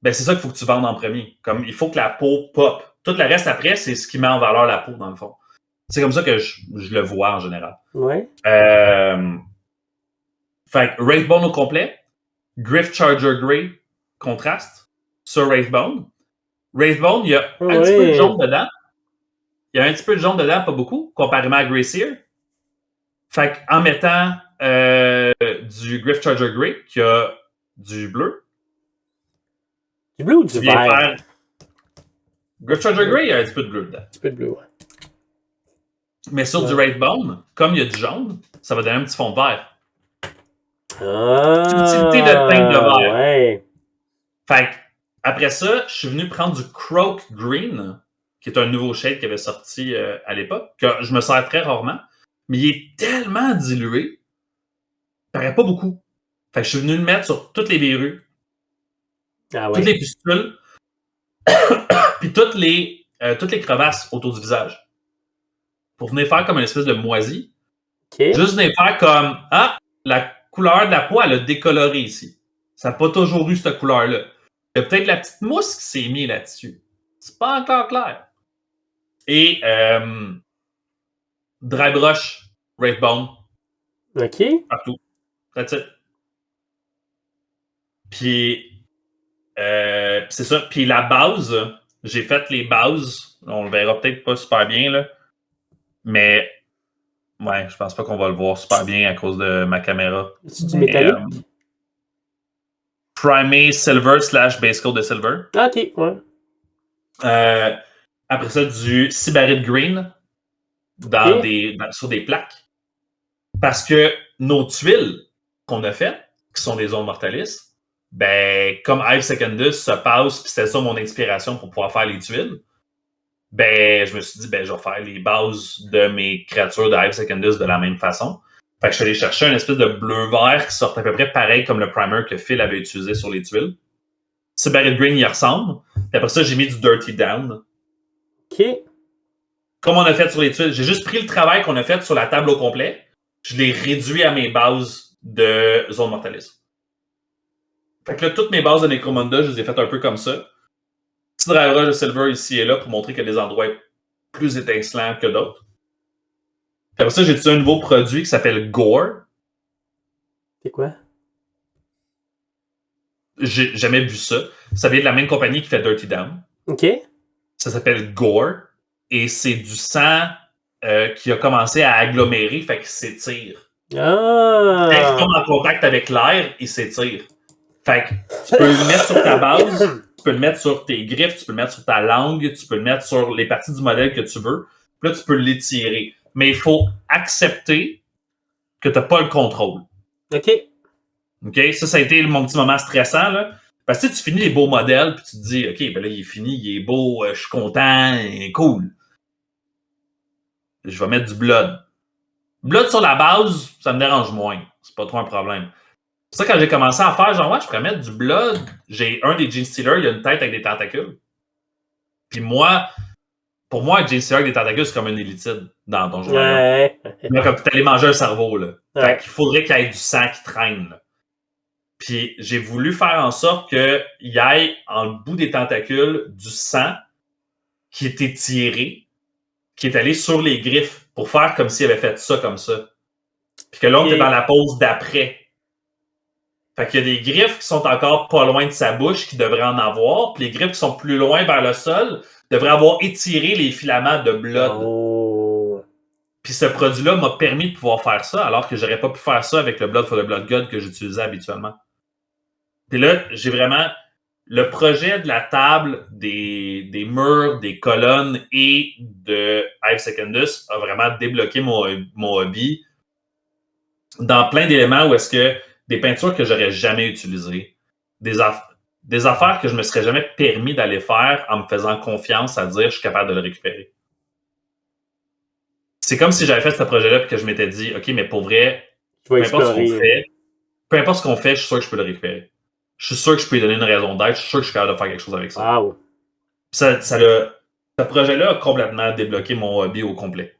[SPEAKER 2] ben c'est ça qu'il faut que tu vendes en premier. Comme il faut que la peau pop. Tout le reste après, c'est ce qui met en valeur la peau, dans le fond. C'est comme ça que je le vois en général.
[SPEAKER 1] Ouais.
[SPEAKER 2] Fait que Wraithbone au complet, Griff Charger Grey contraste sur Wraithbone. Wraithbone, il y a un petit peu de jaune dedans. Il y a un petit peu de jaune dedans, pas beaucoup, comparément à Greyseer. Fait qu'en mettant du Griff Charger Grey, qui a du bleu.
[SPEAKER 1] Du bleu ou du vert?
[SPEAKER 2] Griff Charger Grey, il y a un petit peu de bleu dedans.
[SPEAKER 1] Un petit peu de bleu, ouais.
[SPEAKER 2] Mais sur du Wraithbone, comme il y a du jaune, ça va donner un petit fond de vert. Utilité de teinte de vert.
[SPEAKER 1] Ouais.
[SPEAKER 2] Fait que, après ça, je suis venu prendre du Croak Green, qui est un nouveau shade qui avait sorti à l'époque, que je me sers très rarement, mais il est tellement dilué, il paraît pas beaucoup. Fait que je suis venu le mettre sur toutes les verrues, toutes les pustules, puis toutes les crevasses autour du visage. Pour venir faire comme une espèce de moisie.
[SPEAKER 1] Okay.
[SPEAKER 2] Juste venir faire comme, la couleur de la peau, elle a décoloré ici. Ça n'a pas toujours eu cette couleur-là. Il y a peut-être la petite mousse qui s'est mise là-dessus. C'est pas encore clair. Et Dry Brush, Wraithbone.
[SPEAKER 1] OK.
[SPEAKER 2] Partout. That's it. Puis, c'est ça. Puis la base, j'ai fait les bases. On le verra peut-être pas super bien, là. Mais, ouais, je pense pas qu'on va le voir super bien à cause de ma caméra.
[SPEAKER 1] C'est du métallique?
[SPEAKER 2] Primé Silver / Base Coat de Silver.
[SPEAKER 1] OK, ouais.
[SPEAKER 2] Après ça, du Sybarite Green sur des plaques. Parce que nos tuiles qu'on a faites, qui sont des zones mortalis, ben, comme Hive Secondus se passe, puis c'était ça mon inspiration pour pouvoir faire les tuiles, ben, je me suis dit, ben, je vais faire les bases de mes créatures de Hive Secondus de la même façon. Fait que je suis allé chercher un espèce de bleu-vert qui sort à peu près pareil comme le primer que Phil avait utilisé sur les tuiles. Sybarite Green y ressemble. Puis après ça, j'ai mis du Dirty Down.
[SPEAKER 1] OK.
[SPEAKER 2] Comme on a fait sur les tuiles, j'ai juste pris le travail qu'on a fait sur la table au complet. Je l'ai réduit à mes bases de Zone Mortalis. Fait que là, toutes mes bases de Necromunda, je les ai faites un peu comme ça. Petit driver de Silver ici et là pour montrer qu'il y a des endroits plus étincelants que d'autres. Puis après ça, j'ai utilisé un nouveau produit qui s'appelle Gore.
[SPEAKER 1] C'est quoi?
[SPEAKER 2] J'ai jamais vu ça. Ça vient de la même compagnie qui fait Dirty Down.
[SPEAKER 1] OK.
[SPEAKER 2] Ça s'appelle Gore. Et c'est du sang qui a commencé à agglomérer, fait qu'il s'étire.
[SPEAKER 1] Ah!
[SPEAKER 2] Dès qu'il tombe en contact avec l'air, il s'étire. Fait que tu peux le mettre sur ta base, tu peux le mettre sur tes griffes, tu peux le mettre sur ta langue, tu peux le mettre sur les parties du modèle que tu veux. Puis là, tu peux l'étirer. Mais il faut accepter que tu n'as pas le contrôle.
[SPEAKER 1] OK.
[SPEAKER 2] OK? Ça a été mon petit moment stressant, là. Parce que tu finis les beaux modèles, puis tu te dis, OK, ben là, il est fini, il est beau, je suis content, cool. Je vais mettre du blood. Blood sur la base, ça me dérange moins. C'est pas trop un problème. C'est ça, quand j'ai commencé à faire, genre, ouais, je pourrais mettre du blood. J'ai un des Genestealers, il a une tête avec des tentacules. Puis moi, pour moi, un Genestealer avec des tentacules, c'est comme une élitide dans ton jeu.
[SPEAKER 1] Ouais.
[SPEAKER 2] Là, comme t'allais manger un cerveau, là.
[SPEAKER 1] Ouais.
[SPEAKER 2] Fait qu'il faudrait qu'il y ait du sang qui traîne, là. Puis j'ai voulu faire en sorte qu'il y ait en bout des tentacules du sang qui était tiré, qui est allé sur les griffes pour faire comme s'il avait fait ça comme ça. Puis que là, on était dans la pause d'après. Fait qu'il y a des griffes qui sont encore pas loin de sa bouche qui devraient en avoir, puis les griffes qui sont plus loin vers le sol devraient avoir étiré les filaments de blood.
[SPEAKER 1] Oh.
[SPEAKER 2] Puis ce produit-là m'a permis de pouvoir faire ça, alors que j'aurais pas pu faire ça avec le Blood for the Blood God que j'utilisais habituellement. Puis là, j'ai vraiment le projet de la table, des murs, des colonnes et de Hive Secondus a vraiment débloqué mon hobby dans plein d'éléments où est-ce que des peintures que j'aurais jamais utilisées, des affaires que je me serais jamais permis d'aller faire en me faisant confiance à dire je suis capable de le récupérer. C'est comme si j'avais fait ce projet-là et que je m'étais dit, OK, mais pour vrai, peu importe ce qu'on fait, je suis sûr que je peux le récupérer. Je suis sûr que je peux lui donner une raison d'être. Je suis sûr que je suis capable de faire quelque chose avec ça.
[SPEAKER 1] Wow.
[SPEAKER 2] Ce projet-là a complètement débloqué mon hobby au complet.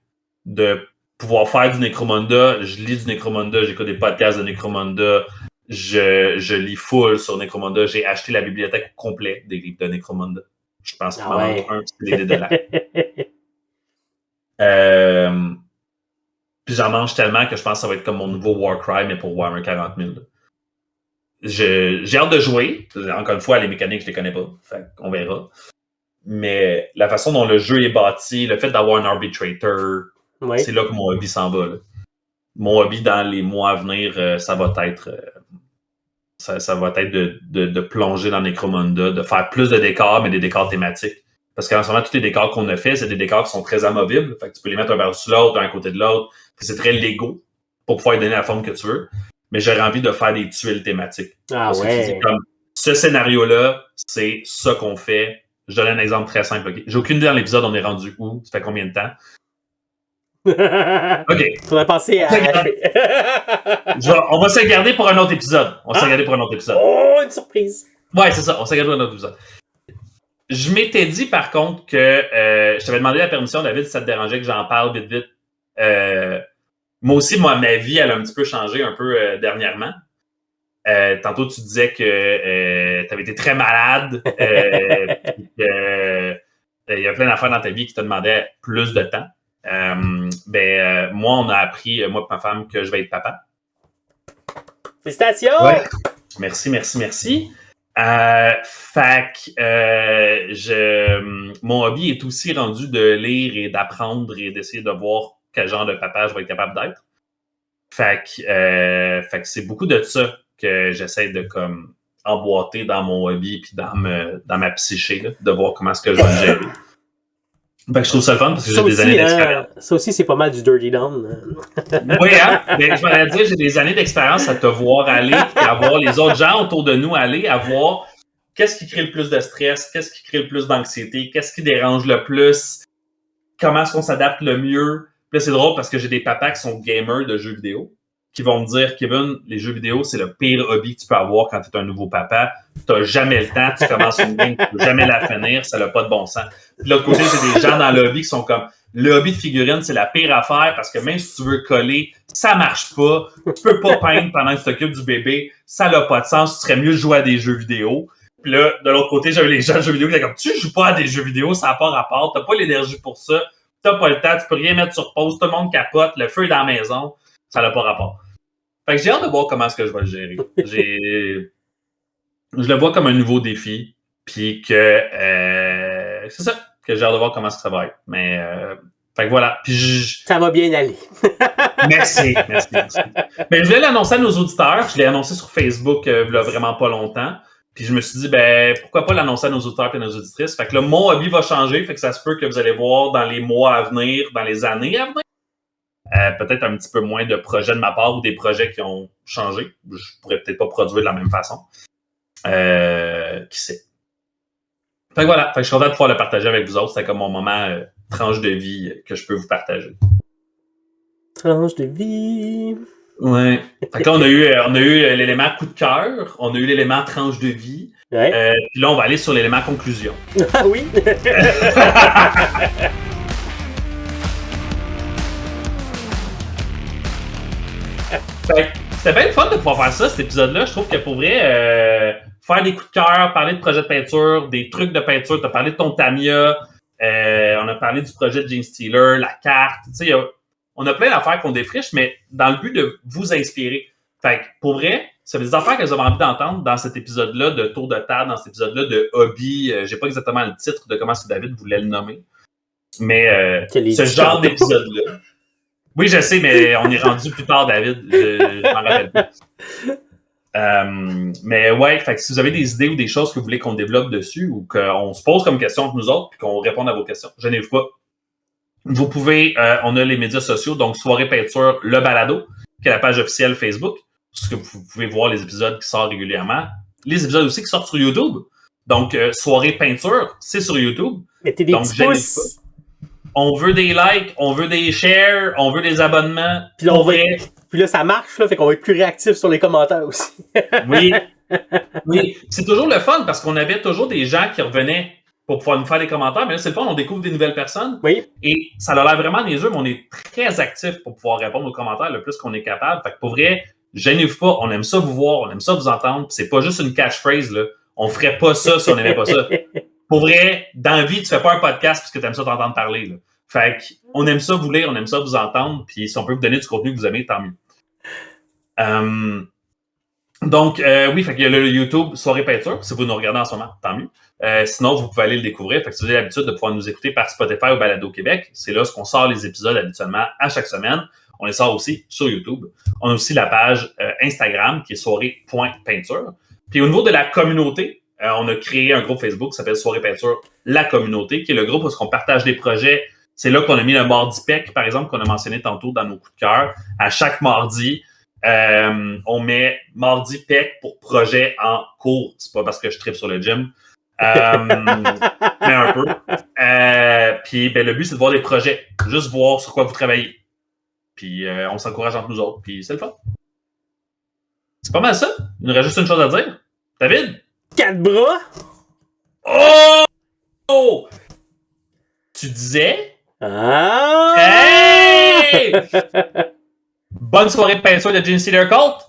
[SPEAKER 2] De pouvoir faire du Necromunda, je lis du Necromunda, j'écoute des podcasts de Necromunda, je lis full sur Necromunda. J'ai acheté la bibliothèque au complet des livres de Necromunda. Je pense qu'il m'en manque un, c'est les $2. Puis j'en mange tellement que je pense que ça va être comme mon nouveau Warcry, mais pour Warhammer 40 000. J'ai hâte de jouer. Encore une fois, les mécaniques, je les connais pas. Fait qu'on verra. Mais la façon dont le jeu est bâti, le fait d'avoir un arbitrator, c'est là que mon hobby s'en va. Là. Mon hobby dans les mois à venir, ça va être ça va être de plonger dans Necromunda, de faire plus de décors, mais des décors thématiques. Parce qu'en ce moment, tous les décors qu'on a fait, c'est des décors qui sont très amovibles. Fait que tu peux les mettre un par-dessus l'autre, un à côté de l'autre. C'est très Lego pour pouvoir lui donner la forme que tu veux. Mais j'aurais envie de faire des tuiles thématiques.
[SPEAKER 1] Parce que
[SPEAKER 2] tu dis comme, ce scénario-là, c'est ça qu'on fait. Je donne un exemple très simple. Okay? J'ai aucune idée dans l'épisode, on est rendu où? Ça fait combien de temps? OK.
[SPEAKER 1] Faudrait penser à...
[SPEAKER 2] on va se garder pour un autre épisode. Oh,
[SPEAKER 1] une surprise!
[SPEAKER 2] Ouais, c'est ça. On se garde pour un autre épisode. Je m'étais dit, par contre, que je t'avais demandé la permission, David, si ça te dérangeait que j'en parle vite. Moi aussi, ma vie, elle a un petit peu changé un peu dernièrement. Tantôt, tu disais que tu avais été très malade. Il y a plein d'affaires dans ta vie qui te demandaient plus de temps. Moi, on a appris, moi et ma femme, que je vais être papa.
[SPEAKER 1] Félicitations!
[SPEAKER 2] Ouais. Merci. Mon hobby est aussi rendu de lire et d'apprendre et d'essayer de voir quel genre de papa je vais être capable d'être. Fait que c'est beaucoup de ça que j'essaie de comme emboîter dans mon hobby puis dans ma psyché, là, de voir comment est-ce que je vais le gérer. Fait que je trouve ça le fun parce que j'ai des années d'expérience.
[SPEAKER 1] Ça aussi, c'est pas mal du Dirty Down.
[SPEAKER 2] Oui, hein? Mais je m'allais dire, j'ai des années d'expérience à te voir aller, puis à voir les autres gens autour de nous aller, à voir qu'est-ce qui crée le plus de stress, qu'est-ce qui crée le plus d'anxiété, qu'est-ce qui dérange le plus, comment est-ce qu'on s'adapte le mieux. Puis là, c'est drôle parce que j'ai des papas qui sont gamers de jeux vidéo, qui vont me dire, Kevin, les jeux vidéo, c'est le pire hobby que tu peux avoir quand tu es un nouveau papa. Tu n'as jamais le temps, tu commences une game, tu ne peux jamais la finir, ça n'a pas de bon sens. Puis de l'autre côté, j'ai des gens dans le hobby qui sont comme, le hobby de figurine, c'est la pire affaire parce que même si tu veux coller, ça marche pas. Tu peux pas peindre pendant que tu t'occupes du bébé, ça n'a pas de sens, tu serais mieux de jouer à des jeux vidéo. Puis là, de l'autre côté, j'avais les gens de jeux vidéo qui étaient comme, tu joues pas à des jeux vidéo, ça n'a pas rapport, t'as pas l'énergie pour ça, t'as pas le temps, tu peux rien mettre sur pause, tout le monde capote, le feu est dans la maison, ça n'a pas rapport. Fait que j'ai hâte de voir comment est-ce que je vais le gérer. Je le vois comme un nouveau défi, puis que c'est ça, que j'ai hâte de voir comment ça va être. Mais fait que voilà. Puis
[SPEAKER 1] ça va bien aller.
[SPEAKER 2] Merci. Mais je voulais l'annoncer à nos auditeurs. Je l'ai annoncé sur Facebook il y a vraiment pas longtemps. Puis je me suis dit, ben, pourquoi pas l'annoncer à nos auditeurs et à nos auditrices? Fait que là, mon hobby va changer, fait que ça se peut que vous allez voir dans les mois à venir, dans les années à venir. Peut-être un petit peu moins de projets de ma part ou des projets qui ont changé. Je pourrais peut-être pas produire de la même façon. Qui sait? Fait que voilà, fait que je suis content de pouvoir le partager avec vous autres. C'était comme mon moment tranche de vie que je peux vous partager.
[SPEAKER 1] Tranche de vie.
[SPEAKER 2] Ouais. Fait que là, on a eu l'élément coup de cœur, on a eu l'élément tranche de vie.
[SPEAKER 1] Ouais.
[SPEAKER 2] Puis là, on va aller sur l'élément conclusion.
[SPEAKER 1] Ah oui?
[SPEAKER 2] C'était bien le fun de pouvoir faire ça, cet épisode-là. Je trouve que pour vrai, faire des coups de cœur, parler de projets de peinture, des trucs de peinture, tu as parlé de ton Tamiya, on a parlé du projet de Gene Stealer, la carte, tu sais, on a plein d'affaires qu'on défriche, mais dans le but de vous inspirer. Fait que pour vrai, ça fait des affaires que j'avais envie d'entendre dans cet épisode-là de tour de table, dans cet épisode-là de hobby. J'ai pas exactement le titre de comment David voulait le nommer. Mais ce genre d'épisode-là. Oui, je sais, mais on est rendu plus tard, David. Je m'en rappelle plus. Mais ouais, fait que si vous avez des idées ou des choses que vous voulez qu'on développe dessus ou qu'on se pose comme question entre nous autres puis qu'on réponde à vos questions, gênez-vous pas. Vous pouvez, on a les médias sociaux, donc Soirée Peinture, le balado, qui est la page officielle Facebook, parce que vous pouvez voir les épisodes qui sortent régulièrement. Les épisodes aussi qui sortent sur YouTube. Donc, Soirée Peinture, c'est sur YouTube.
[SPEAKER 1] Mettez des petits pouces.
[SPEAKER 2] On veut des likes, on veut des shares, on veut des abonnements.
[SPEAKER 1] Puis là, ça marche, là, fait qu'on va être plus réactif sur les commentaires aussi.
[SPEAKER 2] Oui. Oui. C'est toujours le fun parce qu'on avait toujours des gens qui revenaient pour pouvoir nous faire des commentaires. Mais là, c'est le fun, on découvre des nouvelles personnes.
[SPEAKER 1] Oui.
[SPEAKER 2] Et ça a l'air vraiment niaiseux, mais on est très actifs pour pouvoir répondre aux commentaires le plus qu'on est capable. Fait que pour vrai, gênez-vous pas, on aime ça vous voir, on aime ça vous entendre. C'est pas juste une catchphrase, là. On ferait pas ça si on n'aimait pas ça. Pour vrai, dans la vie, tu fais pas un podcast parce que tu aimes ça t'entendre parler, là. Fait qu'on aime ça vous lire, on aime ça vous entendre, puis si on peut vous donner du contenu que vous aimez, tant mieux. Donc, oui, fait qu'il y a le YouTube Soirée Peinture, si vous nous regardez en ce moment, tant mieux. Sinon, vous pouvez aller le découvrir. Fait que si vous avez l'habitude de pouvoir nous écouter par Spotify ou Balado Québec, c'est là qu'on sort les épisodes habituellement à chaque semaine. On les sort aussi sur YouTube. On a aussi la page Instagram qui est soirée.peinture. Puis au niveau de la communauté, on a créé un groupe Facebook qui s'appelle Soirée Peinture, la communauté, qui est le groupe où on partage des projets. C'est là qu'on a mis le mardi PEC, par exemple, qu'on a mentionné tantôt dans nos coups de cœur. À chaque mardi, on met mardi PEC pour projet en cours. C'est pas parce que je tripe sur le gym. Mais un peu. Puis ben, le but, c'est de voir des projets. Juste voir sur quoi vous travaillez. Puis on s'encourage entre nous autres. Puis c'est le fun. C'est pas mal ça. Il nous reste juste une chose à dire. David?
[SPEAKER 1] 4 bras?
[SPEAKER 2] Oh! Tu disais?
[SPEAKER 1] Ah!
[SPEAKER 2] Hey! Bonne soirée de peinture de Gene Stealer Cult!